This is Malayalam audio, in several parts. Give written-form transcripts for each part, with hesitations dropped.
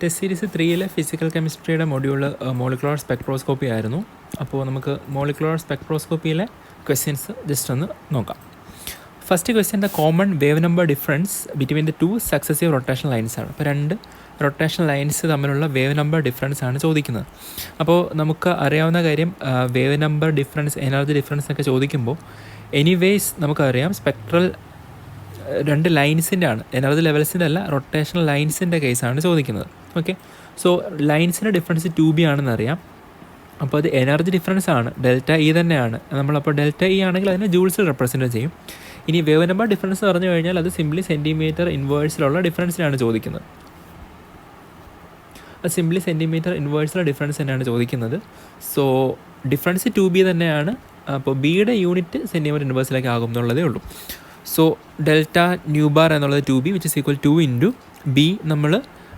ടെസ്റ്റ് സീരീസ് 3 ഫിസിക്കൽ കെമിസ്ട്രിയുടെ മൊഡ്യൂൾ മോളിക്കുലർ സ്പെക്ട്രോസ്കോപ്പി ആയിരുന്നു. അപ്പോൾ നമുക്ക് മോളിക്കുലർ സ്പെക്ട്രോസ്കോപ്പിയിലെ ക്വസ്റ്റ്യൻസ് ജസ്റ്റ് ഒന്ന് നോക്കാം. First question, the common wave number difference between the 2 successive rotation lines ആണ്. അപ്പോൾ 2 റൊട്ടേഷൻ ലൈൻസ് തമ്മിലുള്ള വേവ് നമ്പർ ഡിഫറൻസ് ആണ് ചോദിക്കുന്നത്. അപ്പോൾ നമുക്ക് അറിയാവുന്ന കാര്യം, wave number difference, energy difference ഒക്കെ ചോദിക്കുമ്പോൾ എനിവേസ് നമുക്കറിയാം സ്പെക്ട്രൽ 2 ലൈൻസിൻ്റെ ആണ്, എനർജി ലെവൽസിൻ്റെ അല്ല, റൊട്ടേഷണൽ ലൈൻസിൻ്റെ കേസാണ് ചോദിക്കുന്നത്. ഓക്കെ, സോ ലൈൻസിൻ്റെ ഡിഫറൻസ് 2b ആണെന്ന് അറിയാം. അപ്പോൾ അത് എനർജി ഡിഫറൻസ് ആണ്, ഡെൽറ്റ ഇ തന്നെയാണ്. നമ്മളപ്പോൾ ഡെൽറ്റ ഇ ആണെങ്കിൽ അതിനെ ജൂൾസിൽ റെപ്രസെൻറ്റ് ചെയ്യും. ഇനി വേവ് നമ്പർ ഡിഫറൻസ് പറഞ്ഞു കഴിഞ്ഞാൽ അത് സിംപ്ലി സെൻറ്റിമീറ്റർ ഇൻവേഴ്സിലുള്ള ഡിഫറൻസിനാണ് ചോദിക്കുന്നത്. അത് സിംപ്ലി സെൻറ്റിമീറ്റർ ഇൻവേഴ്സിലുള്ള ഡിഫറൻസ് തന്നെയാണ് ചോദിക്കുന്നത്. സോ ഡിഫറൻസ് 2b തന്നെയാണ്. അപ്പോൾ ബിയുടെ യൂണിറ്റ് സെൻറ്റിമീറ്റർ ഇൻവേഴ്സിലേക്ക് ആകും എന്നുള്ളതേ ഉള്ളൂ. സോ ഡെൽറ്റ ന്യൂ ബാർ എന്നുള്ളത് 2b which is equal 2 into b. നമ്മൾ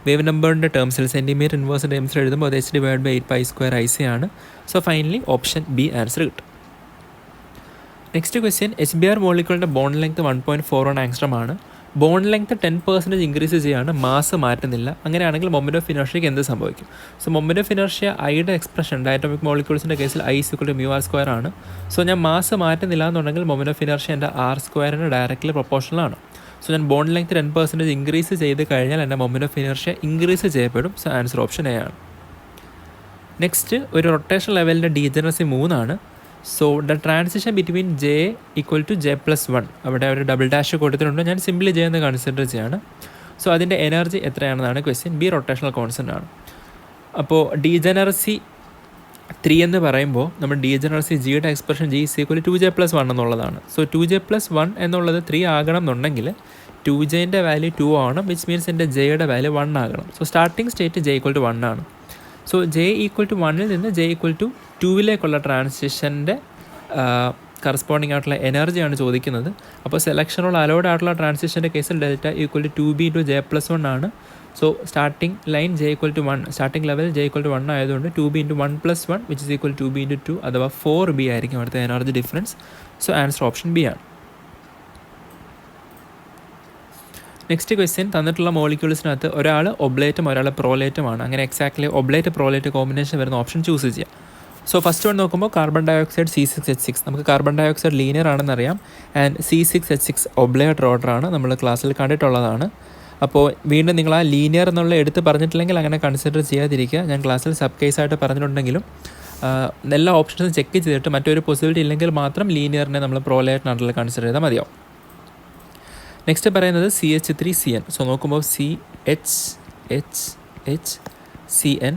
വേവ് നമ്പറിൻ്റെ ടേംസിൽ സെൻറ്റിമീറ്റർ ഇൻവേഴ്സിൻ്റെ ടേംസിൽ എഴുതുമ്പോൾ അത് h/8π² ആണ്. So finally option b answer കിട്ടും. നെക്സ്റ്റ് ക്വസ്റ്റ്യൻ, HBr മോളിക്യൂളിൻ്റെ ബോണ്ട് ലെങ്ത് 1.41 ആങ്സ്ട്രം ആണ്. ബോണ്ട് ലെങ്ത് 10% ഇൻക്രീസ് ചെയ്യാണ്, മാസ് മാറ്റുന്നില്ല. അങ്ങനെയാണെങ്കിൽ മൊമെൻ്റ് ഓഫ് ഇനർഷ്യയ്ക്ക് എന്ത് സംഭവിക്കും? സോ മൊമെൻ്റ് ഓഫ് ഇനർഷ്യ ഐയുടെ എക്സ്പ്രഷൻ ഡയറ്റോമിക് മോളിക്യൂൾസിൻ്റെ കേസിൽ I = μr² ആണ്. സോ ഞാൻ മാസ് മാറ്റുന്നില്ല എന്നുണ്ടെങ്കിൽ മൊമെൻ്റ് ഓഫ് ഇനർഷ്യ എൻ്റെ r² ഡയറക്റ്റ്ലി പ്രൊപ്പോർഷണൽ ആണ്. സോ ഞാൻ ബോണ്ട് ലെങ്ത് 10% ഇൻക്രീസ് ചെയ്ത് കഴിഞ്ഞാൽ എൻ്റെ മൊമെൻ്റ് ഓഫ് ഇനർഷ്യ ഇൻക്രീസ് ചെയ്യപ്പെടും. സോ ആൻസർ ഓപ്ഷൻ എ ആണ്. നെക്സ്റ്റ്, ഒരു റൊട്ടേഷൻ ലെവലിൻ്റെ ഡീജനറസി 3 ആണ്. So the transition between j = j+1, അവിടെ ഒരു ഡബിൾ ഡാഷ് കൊടുത്തിട്ടുണ്ട്, ഞാൻ സിംപ്ലി j എന്ന് കൺസിഡർ ചെയ്യാണ്. സോ അതിൻ്റെ എനർജി എത്രയാണെന്നാണ് ക്വസ്റ്റ്യൻ. ബി റൊട്ടേഷണൽ കോൺസ്റ്റൻ്റ് ആണ്. അപ്പോൾ ഡീജനറസി 3 എന്ന് പറയുമ്പോൾ നമ്മൾ ഡീജനറസി ജിയുടെ എക്സ്പ്രഷൻ g = 2j+1 എന്നുള്ളതാണ്. സോ 2j+1 എന്നുള്ളത് 3 ആകണം എന്നുണ്ടെങ്കിൽ 2jൻ്റെ വാല്യൂ 2 ആവണം, വിച്ച് മീൻസ് എൻ്റെ ജയുടെ വാല്യൂ 1 ആകണം. സോ സ്റ്റാർട്ടിംഗ് സ്റ്റേറ്റ് j = 1 ആണ്. സോ j = 1-ൽ നിന്ന് j = 2-ലേക്കുള്ള ട്രാൻസിഷൻ്റെ കറസ്പോണ്ടിങ് ആയിട്ടുള്ള എനർജിയാണ് ചോദിക്കുന്നത്. അപ്പോൾ സെലക്ഷനുള്ള അലോഡ് ആയിട്ടുള്ള ട്രാൻസിഷൻ്റെ കേസിൽ ഡെൽറ്റ = 2b × j+1 ആണ്. So starting line j = 1, starting level j = 1 ആയതുകൊണ്ട് 2b × 1+1 which is equal 2b × 2 അഥവാ 4b ആയിരിക്കും അവിടുത്തെ energy difference. So answer option b ആണ്. നെക്സ്റ്റ് ക്വസ്റ്റ്യൻ, തന്നിട്ടുള്ള മോളിക്യൂൾസിനകത്ത് ഒരാൾ ഒബ്ലേറ്റും ഒരാൾ പ്രോലേറ്റുമാണ്. അങ്ങനെ എക്സാക്ട്ലി ഒബ്ലേറ്റ് പ്രോലേറ്റ് കോമ്പിനേഷൻ വരുന്ന ഓപ്ഷൻ ചൂസ് ചെയ്യുക. സോ ഫസ്റ്റ് വൺ നോക്കുമ്പോൾ കാർബൺ ഡയോക്സൈഡ് C6H6, നമുക്ക് കാർബൺ ഡയോക്സൈഡ് ലീനിയർ ആണെന്നറിയാം. ആൻഡ് C6H6 ഒബ്ലേറ്റ് റോട്ടറാണ്, നമ്മൾ ക്ലാസ്സിൽ കണ്ടിട്ടുള്ളതാണ്. അപ്പോൾ വീണ്ടും നിങ്ങൾ ആ ലീനിയർ എന്നുള്ള എടുത്ത് പറഞ്ഞിട്ടില്ലെങ്കിൽ അങ്ങനെ കൺസിഡർ ചെയ്യാതിരിക്കുക. ഞാൻ ക്ലാസ്സിൽ സബ് കേസായിട്ട് പറഞ്ഞിട്ടുണ്ടെങ്കിലും എല്ലാ ഓപ്ഷൻസും ചെക്ക് ചെയ്തിട്ട് മറ്റൊരു പോസിബിലിറ്റി ഇല്ലെങ്കിൽ മാത്രം ലീനിയറിനെ നമ്മൾ പ്രോലേറ്റിനായിട്ടുള്ള കൺസിഡർ ചെയ്താൽ മതിയാവും. നെക്സ്റ്റ് പറയുന്നത് CH3CN. സോ നോക്കുമ്പോൾ CHHCN.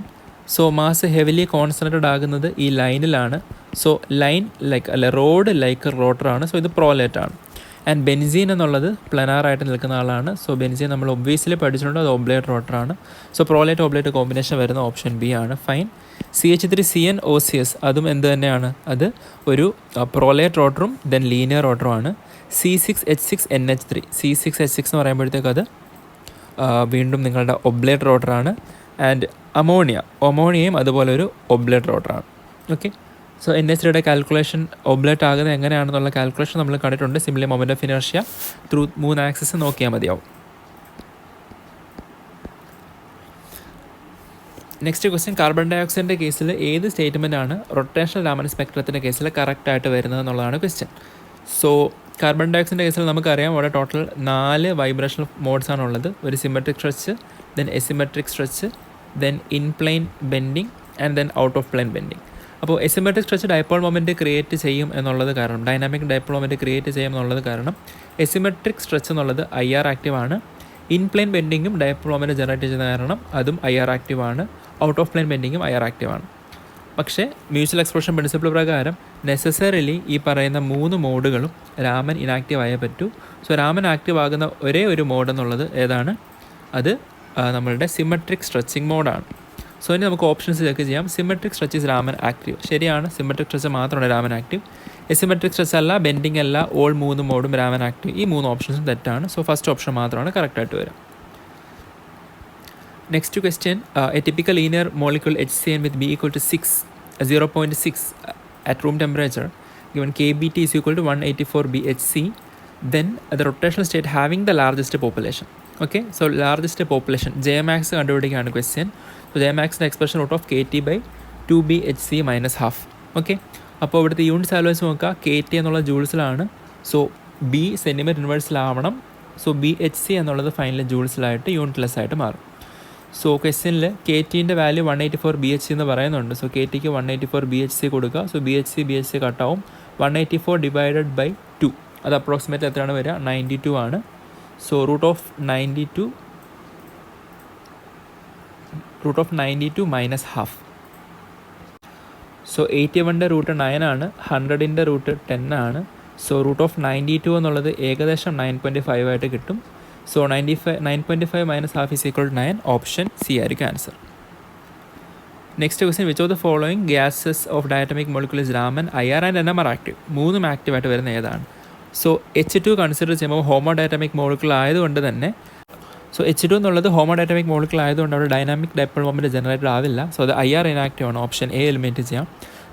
So mass heavily concentrated ആകുന്നത് ഈ ലൈനിലാണ്. സോ ലൈൻ ലൈക്ക് അല്ല, റോഡ് ലൈക്ക് റോട്ടറാണ്. സോ ഇത് പ്രോലേറ്റ് ആണ്. ആൻഡ് ബെൻസീൻ എന്നുള്ളത് പ്ലനാറായിട്ട് നിൽക്കുന്ന ആളാണ്. സോ ബെൻസീൻ നമ്മൾ ഒബ്വിയസ്ലി പഠിച്ചിട്ടുണ്ട്, അത് ഒബ്ലേറ്റ് റോട്ടറാണ്. സോ പ്രോലേറ്റ് ഒബ്ലേറ്റ് കോമ്പിനേഷൻ വരുന്ന ഓപ്ഷൻ ബി ആണ്. ഫൈൻ. CH3CN OCS അതും എന്ത് തന്നെയാണ്, അത് ഒരു പ്രോലേറ്റ് റോട്ടറും ദെൻ ലീനിയർ റോട്ടറുമാണ്. C6H6NH3 C6H6 എന്ന് പറയുമ്പോഴത്തേക്ക് അത് വീണ്ടും നിങ്ങളുടെ ഒബ്ലേറ്റ് റോട്ടറാണ്. ആൻഡ് അമോണിയയും അതുപോലെ ഒരു ഒബ്ലേറ്റ് റോട്ടറാണ്. ഓക്കെ, സോ NH3യുടെ കാൽക്കുലേഷൻ ഒബ്ലേറ്റ് ആകുന്നത് എങ്ങനെയാണെന്നുള്ള കാൽക്കുലേഷൻ നമ്മൾ കണ്ടിട്ടുണ്ട്. Simply moment of inertia through 3 axis നോക്കിയാൽ മതിയാവും. നെക്സ്റ്റ് ക്വസ്റ്റ്യൻ, കാർബൺ ഡയോക്സൈഡിൻ്റെ കേസിൽ ഏത് സ്റ്റേറ്റ്മെൻ്റ് ആണ് റൊട്ടേഷണൽ രാമൻ സ്പെക്ട്രത്തിൻ്റെ കേസിൽ കറക്റ്റായിട്ട് വരുന്നത് എന്നുള്ളതാണ് ക്വസ്റ്റ്യൻ. സോ കാർബൺ ഡയോക്സൈഡിൻ്റെ കേസിൽ നമുക്കറിയാം അവിടെ ടോട്ടൽ 4 വൈബ്രേഷണൽ മോഡ്സ് ആണുള്ളത്. ഒരു symmetric stretch, then asymmetric stretch, then in plane bending and then out of plane bending. അപ്പോൾ asymmetric stretch dipole moment create ചെയ്യും എന്നുള്ളത് കാരണം, ഡൈനാമിക് ഡൈപോൾ മൊമെൻറ്റ് ക്രിയേറ്റ് ചെയ്യും എന്നുള്ളത് കാരണം എസിമെട്രിക് സ്ട്രെച്ച് എന്നുള്ളത് IR ആക്റ്റീവ് ആണ്. ഇൻ പ്ലെയിൻ ബെൻഡിങ്ങും ഡൈപോൾ മൊമെൻറ്റ് ജനറേറ്റ് ചെയ്യുന്ന കാരണം അതും IR ആക്റ്റീവ് ആണ്. ഔട്ട് ഓഫ് പ്ലെയിൻ ബെൻഡിങ്ങും IR ആക്റ്റീവ് ആണ്. പക്ഷേ മ്യൂച്വൽ എക്സ്പ്രഷൻ പ്രിൻസിപ്പിൾ പ്രകാരം നെസസറിലി ഈ പറയുന്ന 3 മോഡുകളും രാമൻ ഇനാക്റ്റീവ് ആയേ പറ്റൂ. സോ രാമൻ ആക്റ്റീവ് ആകുന്ന ഒരേ ഒരു മോഡ് എന്നുള്ളത് ഏതാണ്? അത് നമ്മളുടെ സിമെട്രിക് സ്ട്രെച്ചിങ് മോഡാണ്. സോ ഇനി നമുക്ക് ഓപ്ഷൻസ് ചെക്ക് ചെയ്യാം. Symmetric stretch is Raman active, ശരിയാണ്. സിമെട്രിക് സ്ട്രെച്ച് മാത്രമാണ് രാമൻ ആക്റ്റീവ്. എസിമെട്രിക് സ്ട്രെച്ച് അല്ല, ബെൻഡിങ് അല്ല, ഓൾ 3 മോഡും രാമൻ ആക്റ്റീവ്. ഈ 3 ഓപ്ഷൻസും തെറ്റാണ്. സോ ഫസ്റ്റ് ഓപ്ഷൻ മാത്രമാണ് കറക്റ്റായിട്ട് വരിക. Next question, A typical linear molecule HCN with B = 0.6 at room temperature given KBT = 184 BHC, then the rotational state having the largest population. Okay, so largest population J max കണ്ടുപിടിക്കുകയാണ് ക്വസ്റ്റ്യൻ. സോ ജെ മാക്സിൻ്റെ expression root of KT by 2BHC minus half. Okay, അപ്പോൾ ഇവിടുത്തെ യൂണിറ്റ്സ് ആലോചിച്ച് നോക്കുക. KT എന്നുള്ള ജൂൾസിലാണ്, സോ B സെൻറ്റിമീറ്റർ ഇൻവേഴ്സിലാവണം. സോ BHC എന്നുള്ളത് ഫൈനൽ ജൂൾസിലായിട്ട് യൂണിറ്റ്ലെസ് ആയിട്ട് മാറും. സോ ക്വസ്റ്റ്യനിൽ KTൻ്റെ വാല്യൂ 184 BHC എന്ന് പറയുന്നുണ്ട്. സോ KTക്ക് 184 BHC കൊടുക്കുക. സോ BHC കട്ടാവും. 184 ഡിവൈഡഡ് ബൈ 2, അത് അപ്രോക്സിമേറ്റ് എത്രയാണ് വരിക? 92 ആണ്. So root of 92 minus half. So 81ൻ്റെ റൂട്ട് 9 ആണ്, 100ൻ്റെ റൂട്ട് 10 ആണ്. സോ റൂട്ട് ഓഫ് 92 എന്നുള്ളത് ഏകദേശം 9.5 ആയിട്ട് കിട്ടും. So 9.5 minus half is equal to 9. Option c ആയിരിക്കും answer. Next question, which of the following gases of diatomic molecule is Raman, IR and NMR active? മൂന്നും ആക്റ്റീവായിട്ട് വരുന്ന ഏതാണ്? സോ H2 കൺസിഡർ ചെയ്യുമ്പോൾ ഹോമോഡയറ്റമിക് മോളിക്യൂൾ ആയതുകൊണ്ട് തന്നെ, സോ H2 എന്നുള്ളത് ഹോമോഡയറ്റമിക് മോളിക്യൂൾ ആയതുകൊണ്ട് അവിടെ ഡൈനാമിക് ഡൈപോൾ മൊമെൻറ്റ് ജനറേറ്റഡ് ആവില്ല. സോ അത് IR ഇനാക്റ്റീവ് ആണ്. ഓപ്ഷൻ എ എലിമിനേറ്റ് ചെയ്യാം.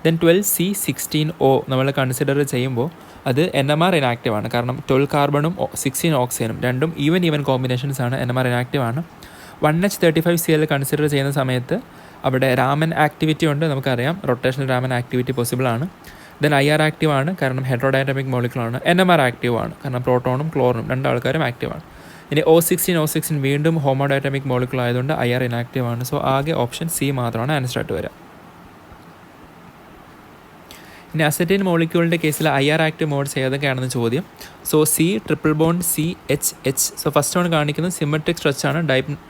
ദെൻ 12C16O നമ്മൾ കൺസിഡർ ചെയ്യുമ്പോൾ അത് NMR ഇനാക്റ്റീവ് ആണ്. കാരണം 12 കാർബണും 16 ഓക്സിജനും രണ്ടും ഈവൻ കോമ്പിനേഷൻസ് ആണ്. NMR ഇനാക്റ്റീവ് ആണ്. 1H35Cl കൺസിഡർ ചെയ്യുന്ന സമയത്ത് അവിടെ രാമൻ ആക്ടിവിറ്റി ഉണ്ട്, നമുക്കറിയാം. റൊട്ടേഷണൽ രാമൻ ആക്ടിവിറ്റി പോസിബിൾ ആണ്. ദെൻ IR ആക്റ്റീവ് ആണ്, കാരണം ഹെഡ്രോഡൈനാമിക് മോളിക്യൂൾ ആണ്. NMR ആക്റ്റീവ് ആണ്, കാരണം പ്രോട്ടോണും ക്ലോറിനും രണ്ടാൾക്കാരും ആക്റ്റീവ് ആണ്. ഇനി O16 വീണ്ടും ഹോമോഡൈനാമിക് മോളിക്യൂൾ ആയതുകൊണ്ട് IR ഇനാക്റ്റീവ് ആണ്. സോ ആകെ ഓപ്ഷൻ സി മാത്രമാണ് ആൻസർ ആയിട്ട് വരിക. ഇനി അസറ്റൈൻ മോളിക്യൂളിൻ്റെ കേസിൽ IR ആക്റ്റീവ് മോഡ്സ് ഏതൊക്കെയാണെന്ന് ചോദ്യം. So C triple bond CH. So first ആണ് കാണിക്കുന്നത് സിമെട്രിക് സ്ട്രെച്ച് ആണ്,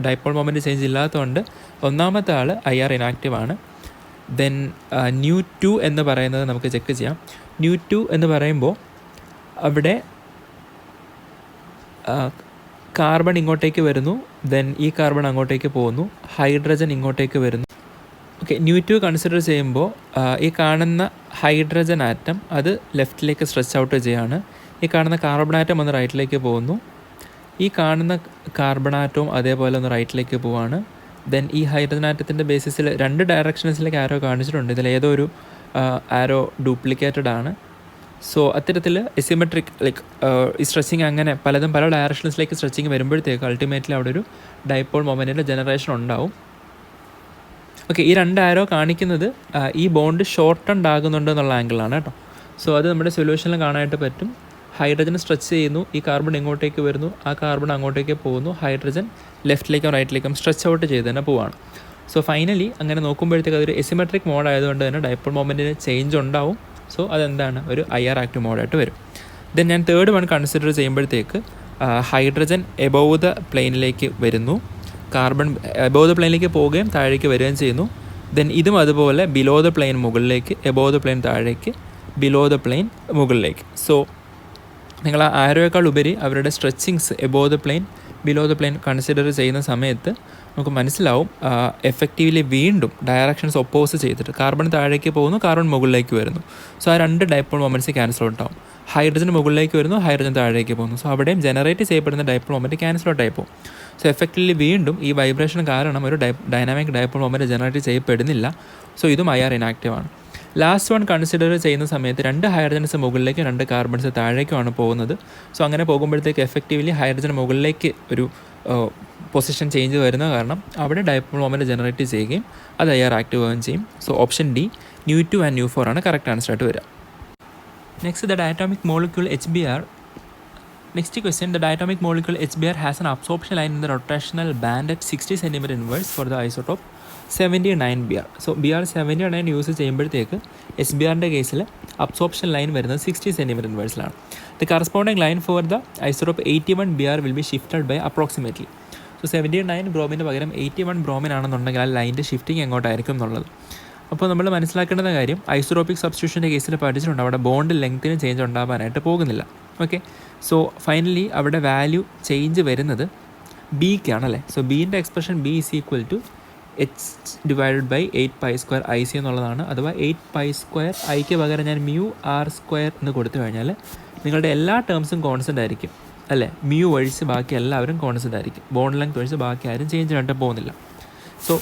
ഡൈപോൾ മൊമെൻറ്റ് ചേഞ്ച് ഇല്ലാത്തതുകൊണ്ട് ഒന്നാമത്തെ ആൾ IR ഇനാക്റ്റീവ് ആണ്. ദെൻ nu2 എന്ന് പറയുന്നത് നമുക്ക് ചെക്ക് ചെയ്യാം. nu2 എന്ന് പറയുമ്പോൾ അവിടെ കാർബൺ ഇങ്ങോട്ടേക്ക് വരുന്നു, ദെൻ ഈ കാർബൺ അങ്ങോട്ടേക്ക് പോകുന്നു, ഹൈഡ്രജൻ ഇങ്ങോട്ടേക്ക് വരുന്നു. ഓക്കെ, nu2 കൺസിഡർ ചെയ്യുമ്പോൾ ഈ കാണുന്ന ഹൈഡ്രജൻ ആറ്റം അത് ലെഫ്റ്റിലേക്ക് സ്ട്രെച്ച് ഔട്ട് ചെയ്യുകയാണ്. ഈ കാണുന്ന കാർബൺ ആറ്റം ഒന്ന് റൈറ്റിലേക്ക് പോകുന്നു, ഈ കാണുന്ന കാർബൺ ആറ്റവും അതേപോലെ ഒന്ന് റൈറ്റിലേക്ക് പോവുകയാണ്. ദെൻ ഈ ഹൈഡ്രജൻ ആറ്റത്തിൻ്റെ ബേസിസിൽ 2 ഡയറക്ഷൻസിലേക്ക് ആരോ കാണിച്ചിട്ടുണ്ട്. ഇതിലേതോ ഒരു ആരോ ഡ്യൂപ്ലിക്കേറ്റഡ് ആണ്. സോ അത്തരത്തിൽ എസിമെട്രിക് ഈ സ്ട്രെച്ചിങ് അങ്ങനെ പലതും പല ഡയറക്ഷൻസിലേക്ക് സ്ട്രെച്ചിങ് വരുമ്പോഴത്തേക്ക് അൾട്ടിമേറ്റ്ലി അവിടെ ഒരു ഡൈപോൾ മൊമെൻറ്റിൻ്റെ ജനറേഷൻ ഉണ്ടാവും. ഓക്കെ, ഈ 2 ആരോ കാണിക്കുന്നത് ഈ ബോണ്ട് ഷോർട്ടൺഡ് ആകുന്നുണ്ട് എന്നുള്ള ആംഗിളാണ് കേട്ടോ. സോ അത് നമ്മുടെ സൊല്യൂഷനിൽ കാണാനായിട്ട് പറ്റും. ഹൈഡ്രജൻ സ്ട്രെച്ച് ചെയ്യുന്നു, ഈ കാർബൺ ഇങ്ങോട്ടേക്ക് വരുന്നു, ആ കാർബൺ അങ്ങോട്ടേക്ക് പോകുന്നു, ഹൈഡ്രജൻ ലെഫ്റ്റിലേക്കും റൈറ്റിലേക്കും സ്ട്രെച്ച് ഔട്ട് ചെയ്ത് തന്നെ പോവാണ്. സോ ഫൈനലി അങ്ങനെ നോക്കുമ്പോഴത്തേക്ക് അതൊരു എസിമെട്രിക് മോഡ് ആയതുകൊണ്ട് തന്നെ ഡൈപോൾ മൊമെൻറ്റിന് ചേഞ്ച് ഉണ്ടാവും. സോ അതെന്താണ്, ഒരു IR ആക്റ്റീവ് മോഡായിട്ട് വരും. ദെൻ ഞാൻ തേർഡ് വൺ കൺസിഡർ ചെയ്യുമ്പോഴത്തേക്ക് ഹൈഡ്രജൻ എബോവ് ദ പ്ലെയിനിലേക്ക് വരുന്നു, കാർബൺ എബോവ് ദ പ്ലെയിനിലേക്ക് പോവുകയും താഴേക്ക് വരികയും ചെയ്യുന്നു. ദെൻ ഇതും അതുപോലെ ബിലോ ദ പ്ലെയിൻ മുകളിലേക്ക്, എബോവ് ദ പ്ലെയിൻ താഴേക്ക്, ബിലോ ദ പ്ലെയിൻ മുകളിലേക്ക്. സോ നിങ്ങൾ ആ ആരോയേക്കാൾ ഉപരി അവരുടെ stretchings above the plain, below the plain consider ചെയ്യുന്ന സമയത്ത് നമുക്ക് മനസ്സിലാവും എഫക്റ്റീവ്ലി വീണ്ടും ഡയറക്ഷൻസ് ഒപ്പോസ് ചെയ്തിട്ട് കാർബൺ താഴേക്ക് പോകുന്നു, കാർബൺ മുകളിലേക്ക് വരുന്നു. സോ ആ 2 ഡൈപോൾ മൊമെൻറ്റ്സ് ക്യാൻസൽ ഔട്ട് ആവും. ഹൈഡ്രജൻ മുകളിലേക്ക് വരുന്നു, ഹൈഡ്രജൻ താഴേക്ക് പോകുന്നു. സോ അവിടെയും ജനറേറ്റ് ചെയ്യപ്പെടുന്ന ഡൈപോൾ മൊമെൻറ്റ് ക്യാൻസൽ ഔട്ട് ആയി പോകും. സോ എഫക്റ്റീവ്ലി വീണ്ടും ഈ വൈബ്രേഷൻ കാരണം ഒരു ഡൈനാമിക് ഡൈപോൾ മൊമെൻറ്റ് ജനറേറ്റ് ചെയ്യപ്പെടുന്നില്ല. സോ ഇതും IR ഇനാക്റ്റീവ് ആണ്. ലാസ്റ്റ് വൺ കൺസിഡർ ചെയ്യുന്ന സമയത്ത് 2 ഹൈഡ്രജൻസ് മുകളിലേക്കും 2 കാർബൺസ് താഴേക്കുമാണ് പോകുന്നത്. സോ അങ്ങനെ പോകുമ്പോഴത്തേക്ക് എഫക്റ്റീവ്ലി ഹൈഡ്രജൻ മുകളിലേക്ക് ഒരു പൊസിഷൻ ചേഞ്ച് വരുന്ന കാരണം അവിടെ ഡൈപോൾ മൊമെൻറ്റ് ജനറേറ്റ് ചെയ്യുകയും അത് IR ആക്റ്റീവ് ആവുകയും ചെയ്യും. So option D nu2 and nu4 ആണ് കറക്റ്റ് ആൻസർ ആയിട്ട് വരിക. Next, the diatomic molecule HBr. Next question, the diatomic molecule HBr has an absorption line in the rotational band at 60 cm inverse for the isotope 79Br. So Br 79 use ചെയ്യുമ്പോഴത്തേക്ക് HBrൻ്റെ കേസിൽ അബ്സോർപ്ഷൻ ലൈൻ വരുന്നത് 60 cm ഇൻവേഴ്സിലാണ്. The corresponding line for the isotope 81Br will be shifted by approximately. So 79 ബ്രോമിന് പകരം 81 ബ്രോമിൻ ആണെന്നുണ്ടെങ്കിൽ ആ ലൈൻ്റെ ഷിഫ്റ്റിംഗ് എങ്ങോട്ടായിരിക്കും എന്നുള്ളത്. അപ്പോൾ നമ്മൾ മനസ്സിലാക്കേണ്ട കാര്യം ഐസോട്രോപിക് സബ്സ്റ്റിറ്റ്യൂഷൻ്റെ കേസിൽ പഠിച്ചിട്ടുണ്ട്, അവിടെ ബോണ്ട് ലെങ്ത്തിന് ചേഞ്ച് ഉണ്ടാകാനായിട്ട് പോകുന്നില്ല. ഓക്കെ, സോ ഫൈനലി അവിടെ വാല്യൂ ചേഞ്ച് വരുന്നത് ബിക്കാണല്ലേ. സോ ബീൻ്റെ expression B is equal to H divided by 8π² IC എന്നുള്ളതാണ്. അഥവാ 8π² Iക്ക് പകരം ഞാൻ μr² എന്ന് കൊടുത്തു കഴിഞ്ഞാൽ നിങ്ങളുടെ എല്ലാ ടേംസും കോൺസ്റ്റൻ്റ് ആയിരിക്കും അല്ലേ. മ്യൂ ഒഴിച്ച് ബാക്കി എല്ലാവരും കോൺസ്റ്റൻ്റ് ആയിരിക്കും. ബോണ്ട് ലെങ്ത് ഒഴിച്ച് ബാക്കി ആരും ചേഞ്ച് ആയിട്ട് പോകുന്നില്ല. സോ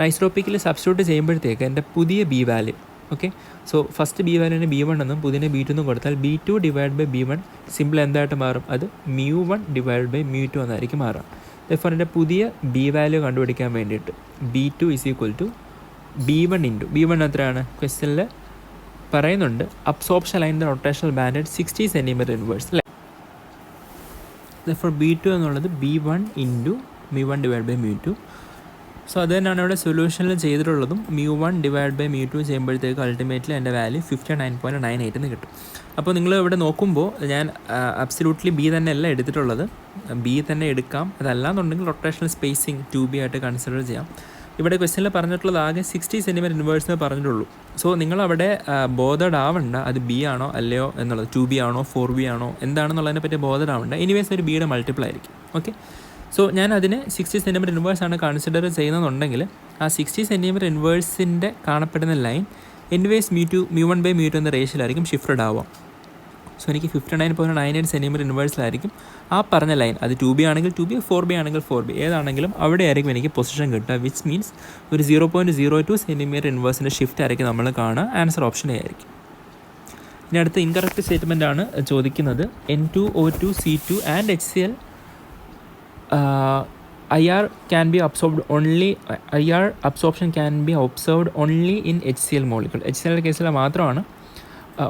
ഐസോട്രോപിക്കിൽ സബ്സ്റ്റിറ്റ്യൂട്ട് ചെയ്യുമ്പോഴത്തേക്ക് എൻ്റെ പുതിയ B value okay. So first b വാല്യൂവിന് B1 എന്നും പുതിയ B2 എന്നും കൊടുത്താൽ B2 divide by B1 simple എന്തായിട്ട് മാറും? അത് μ1 ഡിവൈഡ് ബൈ μ2 എന്നായിരിക്കും മാറുക. ദെർഫോർ എൻ്റെ പുതിയ ബി വാല്യൂ കണ്ടുപിടിക്കാൻ വേണ്ടിയിട്ട് B2 is equal to B1 into B1 എത്രയാണ്? ക്വസ്റ്റ്യനിൽ പറയുന്നുണ്ട് absorption line the rotational band at 60 centimetre inverse അല്ലേ. ദെർഫോർ B2 എന്നുള്ളത് B1 into μ1 divide by μ2. So അത് തന്നെയാണ് ഇവിടെ സൊല്യൂഷനിൽ ചെയ്തിട്ടുള്ളതും. μ1 ഡിവൈഡ് ബൈ μ2 ചെയ്യുമ്പോഴത്തേക്ക് അൾട്ടിമേറ്റ്ലി എൻ്റെ വാല്യൂ 59.98 എന്ന് കിട്ടും. അപ്പോൾ നിങ്ങൾ ഇവിടെ നോക്കുമ്പോൾ ഞാൻ അബ്സല്യൂട്ട്ലി ബി തന്നെ അല്ല എടുത്തിട്ടുള്ളത്, ബി തന്നെ എടുക്കാം. അതല്ലാന്നുണ്ടെങ്കിൽ റൊട്ടേഷണൽ സ്പേസിങ് 2B ആയിട്ട് കൺസിഡർ ചെയ്യാം. ഇവിടെ ക്വസ്റ്റ്യനിൽ പറഞ്ഞിട്ടുള്ളത് ആകെ 60 സെൻറ്റിമീറ്റർ ഇൻവേഴ്സ് എന്ന് പറഞ്ഞിട്ടുള്ളൂ. സോ നിങ്ങളവിടെ ബോധഡ് ആവണ്ട അത് ബി ആണോ അല്ലയോ എന്നുള്ളത്, 2B ആണോ 4B ആണോ എന്താണെന്നുള്ളതിനെ പറ്റി ബോധഡ് ആവണ്ട. എനിവേസ് ഒരു ബിയുടെ മൾട്ടിപ്പിൾ ആയിരിക്കും. ഓക്കെ. സോ ഞാൻ അതിന് 60 സെൻറ്റിമീറ്റർ ഇൻവേഴ്സാണ് കൺസിഡർ ചെയ്യുന്നതെന്നുണ്ടെങ്കിൽ ആ 60 സെൻറ്റിമീറ്റർ ഇൻവേഴ്സിൻ്റെ കാണപ്പെടുന്ന ലൈൻ എനിവേസ് μ1 ബൈ μ2 എന്ന റേഷ്യയിലായിരിക്കും ഷിഫ്റ്റഡ് ആവുക. സോ എനിക്ക് 59.98 സെൻറ്റിമീറ്റർ ഇൻവേഴ്സിലായിരിക്കും ആ പറഞ്ഞ ലൈൻ. അത് 2B ആണെങ്കിൽ 2B, 4B ആണെങ്കിൽ 4B, ഏതാണെങ്കിലും അവിടെ ആയിരിക്കും എനിക്ക് പൊസിഷൻ കിട്ടുക. വിച്ച് മീൻസ് ഒരു 0.02 സെൻറ്റിമീറ്റർ ഇൻവേഴ്സിൻ്റെ ഷിഫ്റ്റ് ആയിരിക്കും നമ്മൾ കാണുക. ആൻസർ ഓപ്ഷൻ എ ആയിരിക്കും. ഇനി അടുത്ത ഇൻകറക്റ്റ് സ്റ്റേറ്റ്മെൻ്റ് ആണ് ചോദിക്കുന്നത്. N2O2 C2 and HCl IR absorption can be observed only in HCl molecule. HCl കേസിൽ മാത്രമാണ്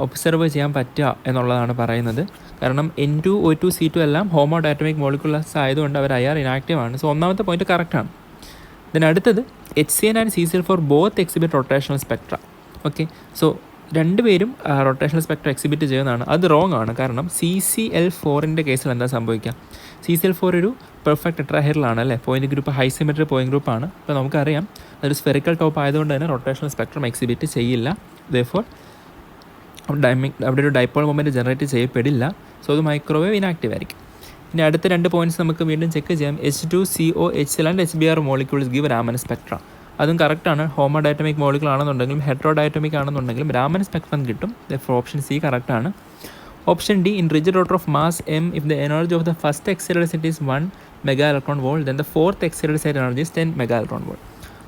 ഒബ്സർവ് ചെയ്യാൻ പറ്റുക എന്നുള്ളതാണ് പറയുന്നത്. കാരണം N2O2 C2 എല്ലാം ഹോമോഡൈനാമിക് മോളിക്കുലസ് ആയതുകൊണ്ട് അവർ IR ഇനാക്റ്റീവ് ആണ്. സോ ഒന്നാമത്തെ പോയിന്റ് കറക്റ്റാണ്. അടുത്തത് HCl and CCl for both exhibit rotational Spectra. Okay. So രണ്ടുപേരും റൊട്ടേഷണൽ സ്പെക്ട്ര എക്സിബിറ്റ് ചെയ്യുന്നതാണ്. അത് റോങ് ആണ്. കാരണം CCl4ൻ്റെ കേസിൽ എന്താ സംഭവിക്കുക? CCl4 ഒരു പെർഫെക്റ്റ് ടെട്രാഹെഡ്രലാണ് അല്ലേ, point group high symmetry point ഗ്രൂപ്പാണ്. അപ്പോൾ നമുക്കറിയാം അതൊരു സ്ഫെറിക്കൽ ടോപ്പ് ആയതുകൊണ്ട് തന്നെ റൊട്ടേഷണൽ സ്പെക്ട്രം എക്സിബിറ്റ് ചെയ്യില്ല. ദെർഫോർ അവിടെ ഒരു ഡൈപോൾ മൊമെൻറ്റ് ജനറേറ്റ് ചെയ്യപ്പെടില്ല. സോ അത് മൈക്രോവേവ് ഇനാക്റ്റീവ് ആയിരിക്കും. ഇനി അടുത്ത രണ്ട് പോയിന്റ്സ് നമുക്ക് വീണ്ടും ചെക്ക് ചെയ്യാം. H2CO HCl and HBr molecules give Raman Spectra. അതും കറക്റ്റാണ്. ഹോമോഡൈനാമിക് മോളിക്യൂൾ ആണെന്നുണ്ടെങ്കിലും ഹെട്രോഡൈനാമിക് ആണെന്നുണ്ടെങ്കിലും രാമൻ സ്പെക്ട്രം കിട്ടും. ഓപ്ഷൻ സി കറക്റ്റാണ്. Option D, in rigid order of mass m if the energy of the first accelerated state is 1 MeV, then the fourth accelerated state energy is 10 MeV.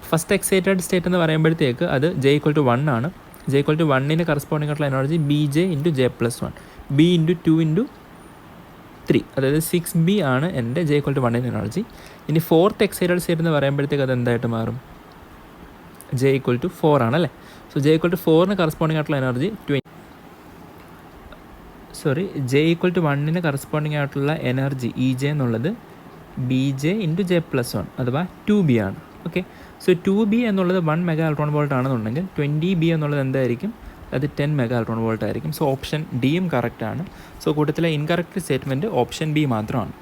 First excited state എന്ന് പറയുമ്പോഴത്തേക്ക് അത് J=1 ആണ്. J=1ന് കറസ്പോണ്ടിങ് ആയിട്ടുള്ള എനർജി BJ × J+1, B × 2 × 3, അതായത് 6B ആണ് എൻ്റെ J=1ന് എനർജി. ഇനി ഫോർത്ത് എക്സൈറ്റഡ് സ്റ്റേറ്റ് എന്ന് പറയുമ്പോഴത്തേക്ക് അത് എന്തായിട്ട് മാറും? J=4 ആണല്ലേ. സോ J=4ന് കറസ്പോണ്ടിങ് ആയിട്ടുള്ള എനർജി J=1ന് കറസ്പോണ്ടിങ് ആയിട്ടുള്ള എനർജി EJ എന്നുള്ളത് BJ × J+1 അഥവാ 2B ആണ്. ഓക്കെ. സോ 2B എന്നുള്ളത് 1 MeV ആണെന്നുണ്ടെങ്കിൽ 20B എന്നുള്ളത് എന്തായിരിക്കും? അത് 10 MeV ആയിരിക്കും. സോ ഓപ്ഷൻ ഡിയും കറക്റ്റാണ്. സോ കൂട്ടത്തിലെ ഇൻകറക്റ്റ് സ്റ്റേറ്റ്മെൻറ്റ് ഓപ്ഷൻ ബി മാത്രമാണ്.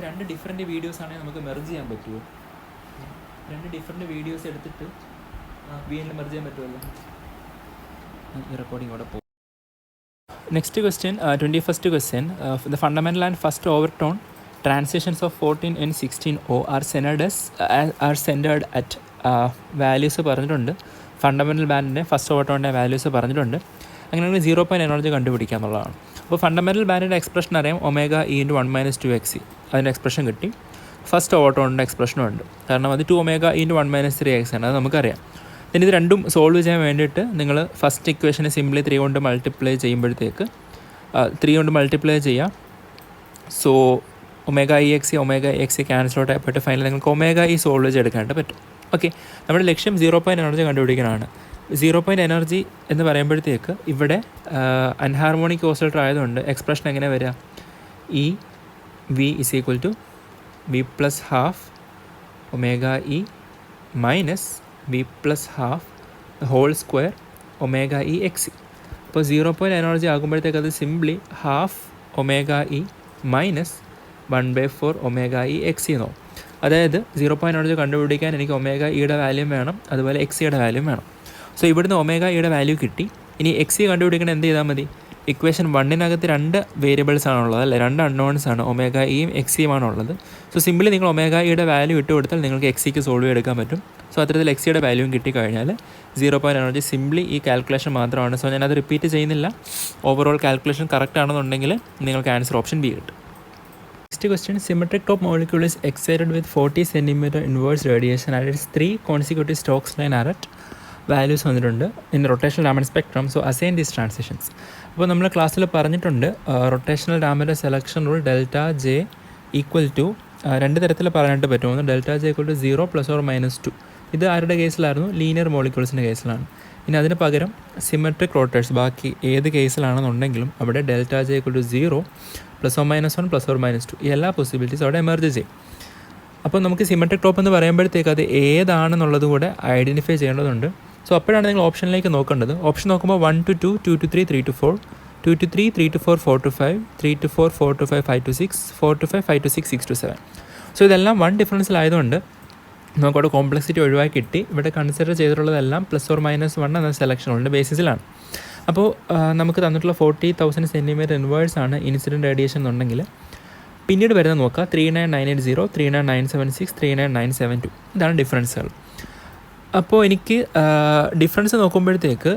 രണ്ട് ഡിഫറെൻറ്റ് വീഡിയോസ് ആണെങ്കിൽ നമുക്ക് മെർജ് ചെയ്യാൻ പറ്റുമോ? രണ്ട് ഡിഫറെൻറ്റ് വീഡിയോസ് എടുത്തിട്ട് വീണ്ടും മെർജ് ചെയ്യാൻ പറ്റുമല്ലോ. ഈ റെക്കോർഡിംഗ് ഇവിടെ പോകും. Next question, 21st question. The fundamental and first overtone transitions of 14 and 16O are centered at values പറഞ്ഞിട്ടുണ്ട്. ഫണ്ടമെൻ്റൽ ബാൻഡിൻ്റെ ഫസ്റ്റ് ഓവർടോണിൻ്റെ വാല്യൂസ് പറഞ്ഞിട്ടുണ്ട്. അങ്ങനെയാണെങ്കിൽ 0 പോയിൻറ്റ് എനർജി കണ്ടുപിടിക്കുക എന്നുള്ളതാണ്. അപ്പോൾ ഫണ്ടമെൻ്റൽ ബാൻഡിൻ്റെ എക്സ്പ്രഷൻ അറിയാം, ω e × 1 - 2XC. അതിൻ്റെ എക്സ്പ്രഷൻ കിട്ടി. ഫസ്റ്റ് ഓവർടോണിൻ്റെ എക്സ്പ്രഷനും ഉണ്ട്, കാരണം അത് 2ω e × 1 - 3x ആണ്. അത് നമുക്കറിയാം. പിന്നെ ഇത് രണ്ടും സോൾവ് ചെയ്യാൻ വേണ്ടിയിട്ട് നിങ്ങൾ ഫസ്റ്റ് ഇക്വേഷനെ സിംപ്ലി 3 കൊണ്ട് മൾട്ടിപ്ലൈ ചെയ്യുമ്പോഴത്തേക്ക് 3 കൊണ്ട് മൾട്ടിപ്ലൈ ചെയ്യാം. സോ ω EXC ക്യാൻസൽ ഔട്ട് ആയിട്ട് ഫൈനൽ നിങ്ങൾക്ക് ω സോൾവ് ചെയ്തെടുക്കാനായിട്ട് പറ്റും. ഓക്കെ. നമ്മുടെ ലക്ഷ്യം 0 പോയിൻറ്റ് എനർജി കണ്ടുപിടിക്കാനാണ്. 0 പോയിൻറ്റ് എനർജി എന്ന് പറയുമ്പോഴത്തേക്ക് ഇവിടെ അൻഹാർമോണിക് ഓസിലേറ്റർ ആയതുകൊണ്ട് എക്സ്പ്രഷൻ എങ്ങനെ വരിക? V = V + ½ ω E - V + ½2 ω അപ്പോൾ 0 പോയിൻറ്റ് എനർജി ആകുമ്പോഴത്തേക്ക് അത് സിംപ്ലി ½ ω E - 1/4 ω EXC. അതായത് 0 പോയിൻറ്റ് എനർജി കണ്ടുപിടിക്കാൻ എനിക്ക് ω വാല്യൂ വേണം, അതുപോലെ XCയുടെ വാല്യൂ വേണം. സോ ഇവിടുന്ന് ω വാല്യൂ കിട്ടി. ഇനി XC കണ്ടുപിടിക്കണം എന്ത് ചെയ്താൽ മതി? ഇക്വേഷൻ 1-നകത്ത് 2 വേരിയബിൾസ് ആണുള്ളത് അല്ലേ, 2 അൺനോൺസ് ആണ്, ω ഇയും XCയും ആണുള്ളത്. സോ സിംപ്ലി നിങ്ങൾ ω വാല്യൂ ഇട്ട് കൊടുത്താൽ നിങ്ങൾക്ക് XCക്ക് സോൾവ് ചെയ്തെടുക്കാൻ പറ്റും. സോ അത്തരത്തിൽ XCയുടെ വാല്യൂവും കിട്ടിക്കഴിഞ്ഞാൽ 0 പോയിൻറ്റ് എനർജി സിംപ്ലി ഈ കാൽക്കുലേഷൻ മാത്രമാണ്. സോ ഞാനത് റിപ്പീറ്റ് ചെയ്യുന്നില്ല. ഓവറോൾ കാൽക്കുലേഷൻ കറക്റ്റ് ആണെന്നുണ്ടെങ്കിൽ നിങ്ങൾക്ക് ആൻസർ ഓപ്ഷൻ ബി കിട്ടും. Next question, symmetric top molecule is excited with 40 cm inverse radiation at its 3 consecutive Stokes line are at values വന്നിട്ടുണ്ട് in rotational Raman spectrum. So assign these transitions. അപ്പോൾ നമ്മൾ ക്ലാസ്സിൽ പറഞ്ഞിട്ടുണ്ട് റൊട്ടേഷണൽ ഡാമിൻ്റെ selection rule delta J equal to രണ്ട് തരത്തിൽ പറയാനായിട്ട് പറ്റും. ഒന്ന് ഡെൽറ്റ ജെ ഈക്വൽ ടു 0 ± 2. ഇത് ആരുടെ കേസിലായിരുന്നു? ലീനിയർ മോളിക്യൂൾസിൻ്റെ കേസിലാണ്. ഇനി അതിന് പകരം സിമെട്രിക് റോട്ടേഴ്സ് ബാക്കി ഏത് കേസിലാണെന്നുണ്ടെങ്കിലും അവിടെ ഡെൽറ്റ ജെ ഈക്വൽ ടു 0 ±1 ± 2 ഈ എല്ലാ പോസിബിലിറ്റീസ് അവിടെ എമർജ് ചെയ്യും. അപ്പോൾ നമുക്ക് സിമെട്രിക് ടോപ്പ് എന്ന് പറയുമ്പോഴത്തേക്ക് അത് ഏതാണെന്നുള്ളത് കൂടെ ഐഡൻറ്റിഫൈ ചെയ്യേണ്ടതുണ്ട്. സോ അപ്പോഴാണ് നിങ്ങൾ ഓപ്ഷനിലേക്ക് നോക്കേണ്ടത്. ഓപ്ഷൻ നോക്കുമ്പോൾ 1 to 2, 2 to 3, 3 to 4, 2 to 3, 3 to 4, 4 to 5, 3 to 4, 4 to 5, 5 to 6, 4 to 5, 5 to 6, 6 to 7. So ഇതെല്ലാം 1 ഡിഫറൻസിലായതുകൊണ്ട് നമുക്കവിടെ കോംപ്ലക്സിറ്റി ഒഴിവാക്കി കിട്ടി. ഇവിടെ കൺസിഡർ ചെയ്തിട്ടുള്ളതെല്ലാം ±1 എന്ന സെലക്ഷനുകളുടെ ബേസിസിലാണ്. അപ്പോൾ നമുക്ക് തന്നിട്ടുള്ള 40,000 cm ഇൻവേഴ്സ് ആണ് ഇൻസിഡൻറ്റ് റേഡിയേഷൻ എന്നുണ്ടെങ്കിൽ പിന്നീട് വരുന്നത് നോക്കുക 39980, 39976, 39972 ഇതാണ് ഡിഫറൻസുകൾ. അപ്പോൾ എനിക്ക് ഡിഫറൻസ് നോക്കുമ്പോഴത്തേക്ക്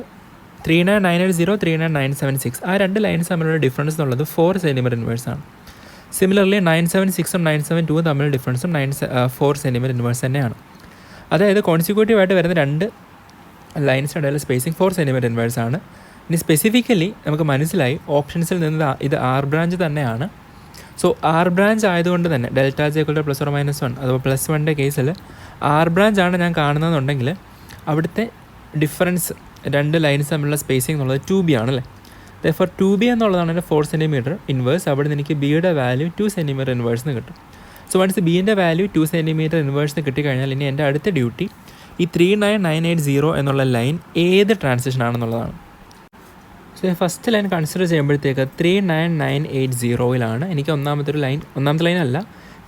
39980, 39976 ആ രണ്ട് ലൈൻസ് തമ്മിലുള്ള ഡിഫറൻസ് എന്നുള്ളത് 4 cm ഇൻവേഴ്സ് ആണ്. സിമിലർലി 976ഉം 972 തമ്മിലുള്ള ഡിഫറൻസും 4 cm ഇൻവേഴ്സ് തന്നെയാണ്. അതായത് കോൺസിക്യൂട്ടീവായിട്ട് വരുന്ന രണ്ട് ലൈൻസിൻ്റെ ഇടയിൽ സ്പേസിങ് 4 cm ഇൻവേഴ്സ് ആണ്. ഇനി സ്പെസിഫിക്കലി നമുക്ക് മനസ്സിലായി ഓപ്ഷൻസിൽ നിന്ന് ഇത് ആർ ബ്രാഞ്ച് തന്നെയാണ്. സോ ആർ ബ്രാഞ്ച് ആയതുകൊണ്ട് തന്നെ ഡെൽറ്റ ജെ ഈക്വൽ ടു ±1 അഥവാ +1ൻ്റെ കേസിൽ ആർ ബ്രാഞ്ച് ആണ് ഞാൻ കാണുന്നതെന്നുണ്ടെങ്കിൽ അവിടുത്തെ ഡിഫറൻസ് രണ്ട് ലൈൻസ് തമ്മിലുള്ള സ്പേസിംഗ് എന്നുള്ളത് 2b ആണല്ലേ. ഫോർ 2b എന്നുള്ളതാണ് എൻ്റെ 4 cm ഇൻവേഴ്സ്. അവിടെ നിന്ന് എനിക്ക് ബിയുടെ വാല്യൂ 2 cm ഇൻവേഴ്സ് എന്ന് കിട്ടും. സോ വൺസ് ബീൻ്റെ വാല്യൂ 2 cm ഇൻവേഴ്സ് എന്ന് കിട്ടിക്കഴിഞ്ഞാൽ ഇനി എൻ്റെ അടുത്ത ഡ്യൂട്ടി ഈ 39980 എന്നുള്ള ലൈൻ ഏത് ട്രാൻസിഷൻ ആണെന്നുള്ളതാണ്. സോ ഫസ്റ്റ് ലൈൻ കൺസിഡർ ചെയ്യുമ്പോഴത്തേക്ക് 39980 എനിക്ക് ഒന്നാമത്തെ ലൈൻ അല്ല,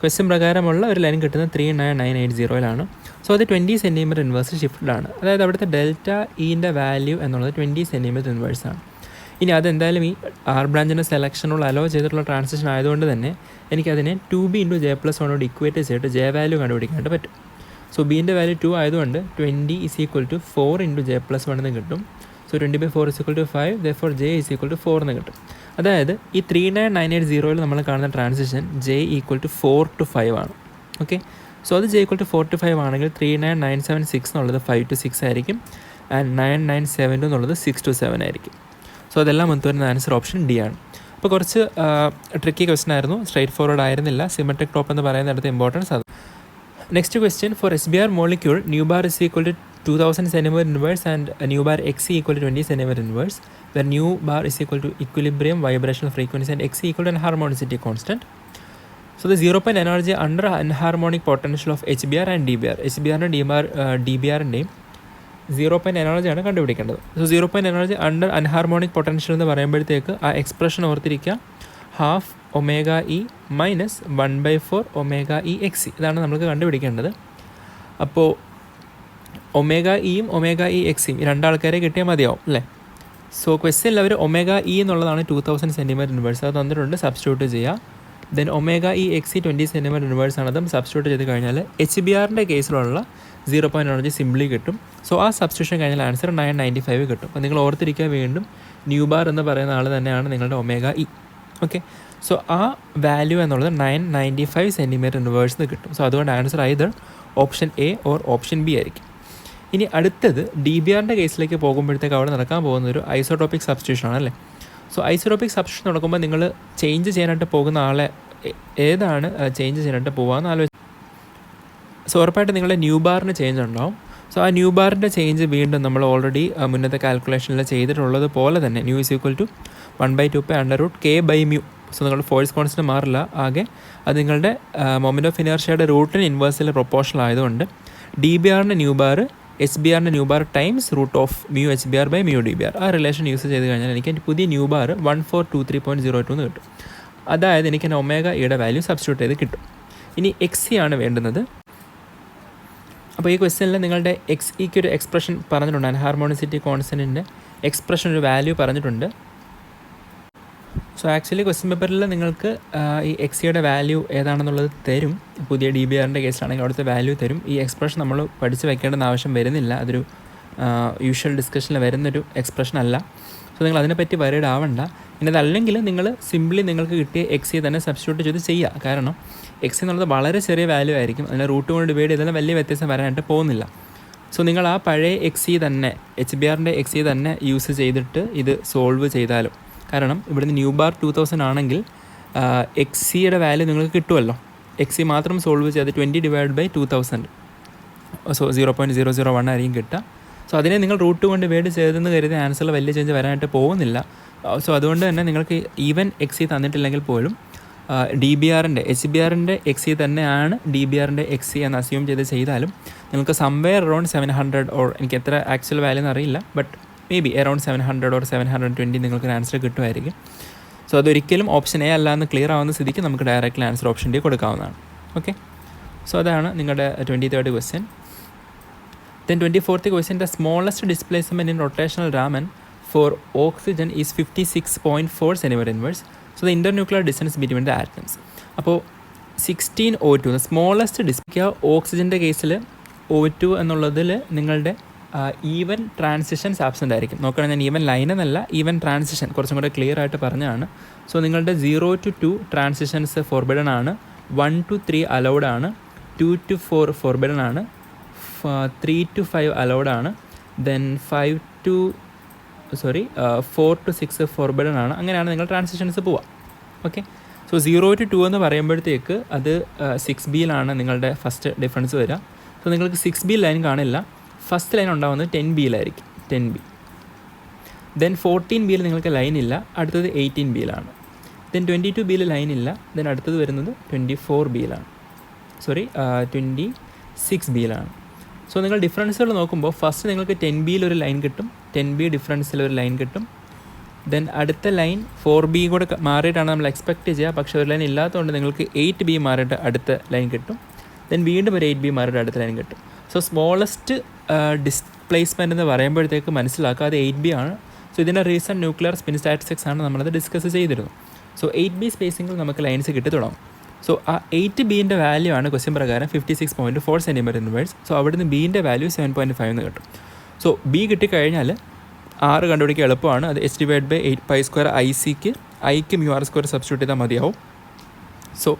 ക്വസ്റ്റ്യൻ പ്രകാരമുള്ള ഒരു ലൈൻ കിട്ടുന്നത് 39980 സോ അത് 20 cm ഇൻവേഴ്സ് ഷിഫ്റ്റഡാണ്. അതായത് അവിടുത്തെ ഡെൽറ്റ ഇൻ്റെ വാല്യൂ എന്നുള്ളത് 20 cm ഇൻവേഴ്സ് ആണ്. ഇനി അതെന്തായാലും ഈ ആർ ബ്രാഞ്ചിൻ്റെ സെലക്ഷനുള്ള അലോ ചെയ്തിട്ടുള്ള ട്രാൻസിഷൻ ആയതുകൊണ്ട് തന്നെ എനിക്കതിനെ 2b × j+1 ഇക്വേറ്റ് ചെയ്തിട്ട് ജെ വാല്യൂ കണ്ടുപിടിക്കാനായിട്ട് പറ്റും. സോ ബീൻ്റെ വാല്യൂ 2 ആയതുകൊണ്ട് 20 = 4 × j+1 എന്ന് കിട്ടും. സോ 20/4 = 5, therefore j = 4 എന്ന് കിട്ടും. അതായത് ഈ 39980 നമ്മൾ കാണുന്ന ട്രാൻസിഷൻ j = 4 to 5 ആണ്. ഓക്കെ, സോ അത് j = 4 to 5 ആണെങ്കിൽ 39976 എന്നുള്ളത് 5 to 6 ആയിരിക്കും, ആൻഡ് 9972 എന്നുള്ളത് 6 to 7 ആയിരിക്കും. സോ അതെല്ലാം വന്നു വരുന്ന ആൻസർ ഓപ്ഷൻ ഡി ആണ്. അപ്പോൾ കുറച്ച് ട്രിക്കി ക്വസ്റ്റൻ ആയിരുന്നു, സ്ട്രൈറ്റ് ഫോർവേഡ് ആയിരുന്നില്ല. സിമെട്രിക് ടോപ്പ് എന്ന് പറയുന്നിടത്ത് ഇമ്പോർട്ടൻസ് അത്. Next question, for SBr molecule nu bar is equal to 2000 cm inverse and nu bar xc equal to 20 cm inverse, where nu bar is equal to equilibrium vibrational frequency and xc equal to enharmonicity constant. So the 0 point energy under enharmonic potential of HBr and DBr. HBr and DBR-ൻ്റെയും 0 point energy ആണ് കണ്ടുപിടിക്കേണ്ടത്. So 0 point energy under anharmonic potential എന്ന് പറയുമ്പോഴത്തേക്ക് ആ എക്സ്പ്രഷൻ ഓർത്തിരിക്കുക, ½ ωe മൈനസ് 1/4 ωe/xc ഇതാണ് നമുക്ക് കണ്ടുപിടിക്കേണ്ടത്. അപ്പോൾ ωeയും ωe/xയും രണ്ടാൾക്കാരെ കിട്ടിയാൽ മതിയാവും അല്ലേ. സോ ക്വസ്റ്റ്യനിൽ അവർ ωe എന്നുള്ളതാണ് 2000 cm ഇൻവേഴ്സ് അത് തന്നിട്ടുണ്ട്, സബ്സ്റ്റിറ്റ്യൂട്ട് ചെയ്യുക. ദെൻ ωe/xc 20 cm ഇൻവേഴ്സ് ആണ്, അതും സബ്സ്റ്റിറ്റ്യൂട്ട് ചെയ്ത് കഴിഞ്ഞാൽ HBrൻ്റെ കേസിലുള്ള 0 point എനർജി സിംപ്ലി കിട്ടും. സോ ആ സബ്സ്റ്റിറ്റ്യൂഷൻ കഴിഞ്ഞാൽ ആൻസർ 995 കിട്ടും. അപ്പോൾ നിങ്ങൾ ഓർത്തിരിക്കുക വീണ്ടും ന്യൂ ബാർ എന്ന് പറയുന്ന ആൾ തന്നെയാണ് നിങ്ങളുടെ ωe. ഓക്കെ, സോ ആ വാല്യൂ എന്നുള്ളത് 995 cm ഇൻവേഴ്സ് എന്ന് കിട്ടും. സോ അതുകൊണ്ട് answer either option A or option B ആയിരിക്കും. ഇനി അടുത്തത് DBrൻ്റെ കേസിലേക്ക് പോകുമ്പോഴത്തേക്ക് അവിടെ നടക്കാൻ പോകുന്ന ഒരു ഐസോട്രോപിക് സബ്സ്റ്റിറ്റ്യൂഷൻ ആണല്ലേ. സോ ഐസോട്രോപിക് സബ്സ്റ്റിറ്റ്യൂഷൻ നടക്കുമ്പോൾ നിങ്ങൾ ചേഞ്ച് ചെയ്യാനായിട്ട് പോകുന്ന ആളെ ഏതാണ് ചേഞ്ച് ചെയ്യാനായിട്ട് പോകാമെന്ന് ആലോചിച്ച്. സോ ഉറപ്പായിട്ട് നിങ്ങളുടെ ന്യൂ ബാറിന് ചേഞ്ച് ഉണ്ടാവും. സോ ആ ന്യൂ ബാറിൻ്റെ ചേഞ്ച് വീണ്ടും നമ്മൾ ഓൾറെഡി മുന്നത്തെ കാൽക്കുലേഷനിൽ ചെയ്തിട്ടുള്ളത് പോലെ തന്നെ nu = 1/2π√k/μ. സോ നിങ്ങളുടെ ഫോഴ്സ് കോൺസ്റ്റൻറ്റ് മാറില്ല, ആകെ അത് നിങ്ങളുടെ മൊമെൻ്റ് ഓഫ് ഇനർഷ്യയുടെ റൂട്ടിന് ഇൻവേഴ്സിൽ പ്രൊപ്പോർഷണൽ ആയതുകൊണ്ട് DBrൻ്റെ ന്യൂ ബാർ HBrൻ്റെ ന്യൂ ബാർ ടൈംസ് √μHBr/μDBr ആ റിലേഷൻ യൂസ് ചെയ്ത് കഴിഞ്ഞാൽ എനിക്ക് എൻ്റെ പുതിയ ന്യൂ ബാർ 1423.02 എന്ന് കിട്ടും. അതായത് എനിക്ക് എൻ്റെ ωeയുടെ വാല്യൂ സബ്സ്റ്റിറ്റ്യൂട്ട് ചെയ്ത് കിട്ടും. ഇനി XC ആണ് വേണ്ടുന്നത്. അപ്പോൾ ഈ ക്വസ്റ്റ്യനിൽ നിങ്ങളുടെ XEക്ക് ഒരു എക്സ്പ്രഷൻ പറഞ്ഞിട്ടുണ്ട്, അൻഹാർമോണിസിറ്റി കോൺസ്റ്റൻറ്റിൻ്റെ എക്സ്പ്രഷൻ ഒരു വാല്യൂ പറഞ്ഞിട്ടുണ്ട്. സോ ആക്ച്വലി ക്വസ്റ്റ്യൻ പേപ്പറിൽ നിങ്ങൾക്ക് ഈ XCയുടെ വാല്യൂ ഏതാണെന്നുള്ളത് തരും. പുതിയ DBrൻ്റെ കേസിലാണെങ്കിൽ അവിടുത്തെ വാല്യൂ തരും. ഈ എക്സ്പ്രഷൻ നമ്മൾ പഠിച്ച് വെക്കേണ്ടെന്ന് ആവശ്യം വരുന്നില്ല, അതൊരു യൂഷ്വൽ ഡിസ്കഷനിൽ വരുന്നൊരു എക്സ്പ്രഷൻ അല്ല. സോ നിങ്ങൾ അതിനെപ്പറ്റി വരീഡ് ആവണ്ട. ഇനി അതല്ലെങ്കിൽ നിങ്ങൾ സിംപ്ലി നിങ്ങൾക്ക് കിട്ടിയ എക്സ് തന്നെ സബ്സ്റ്റിറ്റ്യൂട്ട് ചെയ്ത് ചെയ്യുക. കാരണം എക്സ് എന്നുള്ളത് വളരെ ചെറിയ വാല്യൂ ആയിരിക്കും. അതിനെ റൂട്ട് കൊണ്ട് ഡിവൈഡ് ചെയ്താലും വലിയ വ്യത്യാസം വരാനായിട്ട് പോകുന്നില്ല. സോ നിങ്ങൾ ആ പഴയ എക്സ് തന്നെ HBRൻ്റെ എക്സ് തന്നെ യൂസ് ചെയ്തിട്ട് ഇത് സോൾവ് ചെയ്താലും, കാരണം ഇവിടുന്ന് ന്യൂ ബാർ 2000 ആണെങ്കിൽ എക്സിയുടെ വാല്യൂ നിങ്ങൾക്ക് കിട്ടുമല്ലോ. എക്സി മാത്രം സോൾവ് ചെയ്ത് 20/2000, സോ 0.001 ആയിരിക്കും കിട്ടുക. സോ അതിനെ നിങ്ങൾ റൂട്ട് കൊണ്ട് ഡിവൈഡ് ചെയ്തെന്ന് കരുതി ആൻസറിൽ വലിയ ചേഞ്ച് വരാനായിട്ട് പോകുന്നില്ല. സോ അതുകൊണ്ട് തന്നെ നിങ്ങൾക്ക് ഈവൻ എക്സി തന്നിട്ടില്ലെങ്കിൽ പോലും HBRൻ്റെ എക്സി തന്നെയാണ് DBRൻ്റെ എക്സി എന്ന് അസ്യൂം ചെയ്താലും നിങ്ങൾക്ക് സംവെയർ അറൗണ്ട് 700 ഓർ എനിക്ക് എത്ര ആക്ച്വൽ വാല്യൂ എന്ന് അറിയില്ല, but may be around 700 or 720 നിങ്ങൾക്ക് ആൻസർ കിട്ടുമായിരിക്കും. സോ അതൊരിക്കലും ഓപ്ഷൻ എ അല്ല എന്ന് ക്ലിയർ ആവുന്ന സ്ഥിതിക്ക് നമുക്ക് ഡയറക്റ്റ്ലി ആൻസർ ഓപ്ഷൻ ഡി കൊടുക്കാവുന്നതാണ്. ഓക്കെ, സോ അതാണ് നിങ്ങളുടെ 23rd question. Then 24th question, the smallest displacement in rotational Raman for oxygen is 56.4 centimeter inverse. So the internuclear distance between the atoms. അപ്പോൾ 16 O2 the smallest ഓക്സിജൻ്റെ കേസിൽ O2 എന്നുള്ളതിൽ നിങ്ങളുടെ ഈവൻ ട്രാൻസിഷൻസ് ആബ്സെൻ്റ് ആയിരിക്കും. നോക്കണം, ഞാൻ ഈവൻ ലൈൻ എന്നല്ല, ഈവൻ ട്രാൻസിഷൻ കുറച്ചും കൂടെ ക്ലിയർ ആയിട്ട് പറഞ്ഞതാണ്. സോ നിങ്ങളുടെ 0 to 2 ട്രാൻസിഷൻസ് ഫോർബിഡൻ ആണ്, 1 to 3 അലൗഡ് ആണ്, 2 to 4 ഫോർബിഡൻ ആണ്, 3 to 5 അലൗഡ് ആണ്, ദെൻ 4 to 6 ഫോർബിഡൻ ആണ്. അങ്ങനെയാണ് നിങ്ങൾ ട്രാൻസിഷൻസ് പോവുക. ഓക്കെ, സോ 0 to 2 എന്ന് പറയുമ്പോഴത്തേക്ക് അത് 6Bയിലാണ് നിങ്ങളുടെ ഫസ്റ്റ് ഡിഫറൻസ് വരിക. സോ നിങ്ങൾക്ക് 6B ലൈൻ കാണില്ല. ഫസ്റ്റ് ലൈൻ ഉണ്ടാകുന്നത് 10Bയിലായിരിക്കും, 10B. ദെൻ 14Bയിൽ നിങ്ങൾക്ക് ലൈൻ ഇല്ല, അടുത്തത് 18Bയിലാണ്. ദെൻ 22Bയിൽ ലൈൻ ഇല്ല, ദെൻ അടുത്തത് വരുന്നത് 24Bയിലാണ്, 26Bയിലാണ്. സോ നിങ്ങൾ ഡിഫറൻസുകൾ നോക്കുമ്പോൾ ഫസ്റ്റ് നിങ്ങൾക്ക് 10Bയിൽ ഒരു ലൈൻ കിട്ടും, 10B ഡിഫറൻസിൽ ഒരു ലൈൻ കിട്ടും. ദെൻ അടുത്ത ലൈൻ 4B കൂടെ മാറിയിട്ടാണ് നമ്മൾ എക്സ്പെക്റ്റ് ചെയ്യുക, പക്ഷേ ഒരു ലൈൻ ഇല്ലാത്തതുകൊണ്ട് നിങ്ങൾക്ക് 8B മാറിയിട്ട് അടുത്ത ലൈൻ കിട്ടും. ദെൻ വീണ്ടും ഒരു 8B മാറിയിട്ട് അടുത്ത ലൈൻ കിട്ടും. സോ സ്മോളസ്റ്റ് ഡിസ്പ്ലേസ്മെൻറ്റ് എന്ന് പറയുമ്പോഴത്തേക്ക് മനസ്സിലാക്കുക അത് 8B ആണ്. സോ ഇതിൻ്റെ റീസൺ ന്യൂക്ലിയർ സ്പിൻ സ്റ്റാറ്റിസ്റ്റിക്സ് ആണ്, നമ്മളത് ഡിസ്കസ് ചെയ്തിരുന്നു. സോ 8B സ്പേസിങ്ങിൽ നമുക്ക് ലൈൻസ് കിട്ടി തുടങ്ങും. സോ ആ 8Bൻ്റെ വാല്യൂ ആണ് ക്വസ്റ്റ്യൻ പ്രകാരം 56.4 centimeter inverse. സോ അവിടുന്ന് Bൻ്റെ വാല്യൂ 7.5 എന്ന് കിട്ടും. സോ B കിട്ടിക്കഴിഞ്ഞാൽ R കണ്ടുപിടിക്കുക എളുപ്പമാണ്. അത് H/8π² ICക്ക് ഐക്ക് μr² സബ്സ്റ്റിറ്റ്യൂട്ട് ചെയ്താൽ മതിയാവും. സോ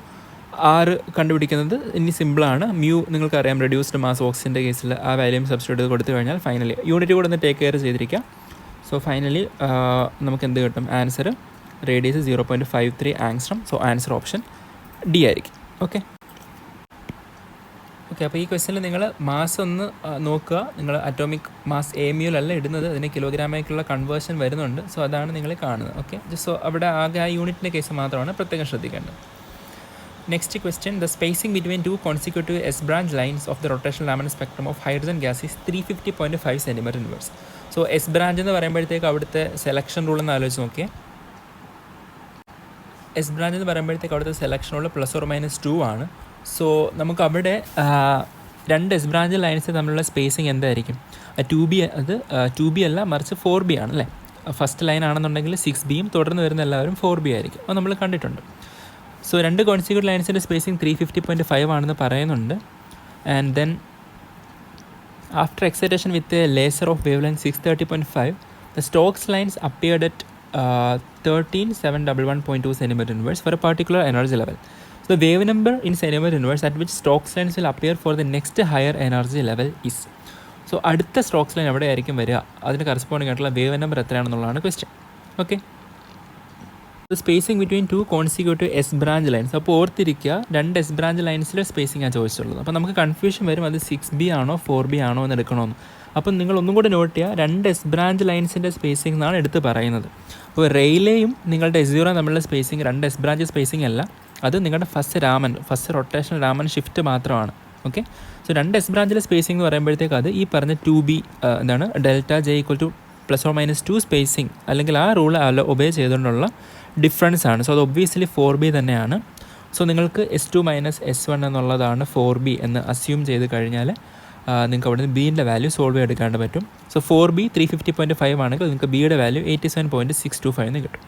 R കണ്ടുപിടിക്കുന്നത് ഇനി സിമ്പിളാണ്. നിങ്ങൾക്കറിയാം റെഡ്യൂസ്ഡ് മാസ് ഓക്സിജൻ്റെ കേസിൽ ആ വാല്യൂം സബ്സ്റ്റിറ്റ്യൂട്ട് ചെയ്ത് കൊടുത്തു കഴിഞ്ഞാൽ ഫൈനലി യൂണിറ്റ് കൂടെ ഒന്ന് ടേക്ക് കെയർ ചെയ്തിരിക്കാം. സോ ഫൈനലി നമുക്ക് എന്ത് കിട്ടും? Answer radius 0.53 angstrom. So answer option D ആയിരിക്കും. ഓക്കെ, അപ്പോൾ ഈ ക്വസ്റ്റ്യനിൽ നിങ്ങൾ മാസ് ഒന്ന് നോക്കുക. നിങ്ങൾ അറ്റോമിക് മാസ് AMUലല്ല ഇടുന്നത്, അതിന് കിലോഗ്രാമേക്കുള്ള കൺവേർഷൻ വരുന്നുണ്ട്. സോ അതാണ് നിങ്ങൾ കാണുന്നത്. ഓക്കെ, സോ അവിടെ ആകെ ആ യൂണിറ്റിൻ്റെ കേസ് മാത്രമാണ് പ്രത്യേകം ശ്രദ്ധിക്കേണ്ടത്. Next question, the spacing between 2 consecutive S branch lines of the rotational Raman spectrum of hydrogen gas is 350.5 centimeter inverse. So S branch എന്ന് പറയുമ്പോഴത്തേക്ക് അവിടുത്തെ സെലക്ഷൻ റൂൾ എന്ന് ആലോചിച്ച് നോക്കിയേ. S branch എന്ന് പറയുമ്പോഴത്തേക്ക് അവിടുത്തെ സെലക്ഷൻ റൂൾ ±2 ആണ്. സോ നമുക്ക് അവിടെ 2 S branch ലൈൻസ് തമ്മിലുള്ള സ്പേസിങ് എന്തായിരിക്കും? 2B, അത് 2B അല്ല മറിച്ച് 4B ആണ് അല്ലേ. ഫസ്റ്റ് ലൈൻ ആണെന്നുണ്ടെങ്കിൽ 6Bയും തുടർന്ന് വരുന്ന എല്ലാവരും 4B ആയിരിക്കും. അത് നമ്മൾ കണ്ടിട്ടുണ്ട്. സോ 2 കോൺസിക്യൂട്ടീവ് ലൈൻസിൻ്റെ സ്പേസിങ് 350.5 ആണെന്ന് പറയുന്നുണ്ട്. And then after excitation with a laser of wavelength 630.5 the Stokes lines appeared at 13711.2 centimeter inverse for a particular energy level. So the wave number in centimeter inverse at which Stokes lines will appear for the next higher energy level is. So അടുത്ത സ്റ്റോക്സ് ലൈൻ എവിടെ ആയിരിക്കും വരിക, അതിന് കറസ്പോണ്ടിങ് ആയിട്ടുള്ള വേവ് നമ്പർ എത്രയാണെന്നുള്ളതാണ് question. Okay, spacing between 2 consecutive S branch lines. അപ്പോൾ ഓർത്തിരിക്കുക 2 S branch ലൈൻസിലെ സ്പേസിംഗ് ആണ് ചോദിച്ചിട്ടുള്ളത്. അപ്പോൾ നമുക്ക് കൺഫ്യൂഷൻ വരും, അത് 6B ആണോ 4B ആണോ എന്ന് എടുക്കണമെന്ന്. അപ്പം നിങ്ങൾ ഒന്നും കൂടെ നോട്ട് ചെയ്യുക, 2 S branch ലൈൻസിൻ്റെ സ്പേസിംഗ് എന്നാണ് എടുത്ത് പറയുന്നത്. അപ്പോൾ റെയിലേയും നിങ്ങളുടെ S0 തമ്മിലുള്ള സ്പേസിംഗ് 2 S branch സ്പേസിംഗ് അല്ല, അത് നിങ്ങളുടെ ഫസ്റ്റ് റൊട്ടേഷണൽ രാമൻ ഷിഫ്റ്റ് മാത്രമാണ്. Okay, so 2 S branch spacing എന്ന് പറയുമ്പോഴത്തേക്ക് അത് ഈ പറഞ്ഞ 2B എന്താണ് ΔJ = ±2 സ്പേസിംഗ് അല്ലെങ്കിൽ ആ റൂൾ ഒബേ ചെയ്തുകൊണ്ടുള്ള ഡിഫറൻസ് ആണ്. സോ അത് ഒബ്വിയസ്ലി 4B തന്നെയാണ്. സോ നിങ്ങൾക്ക് S2 - S1 എന്നുള്ളതാണ് 4B എന്ന് അസ്യൂം ചെയ്ത് കഴിഞ്ഞാൽ നിങ്ങൾക്ക് അവിടെ നിന്ന് Bൻ്റെ വാല്യൂ സോൾവ് ചെയ്തെടുക്കാണ്ട് പറ്റും. സോ 4B 350.5 ആണെങ്കിൽ നിങ്ങൾക്ക് Bയുടെ വാല്യൂ 87.625 എന്ന് കിട്ടും.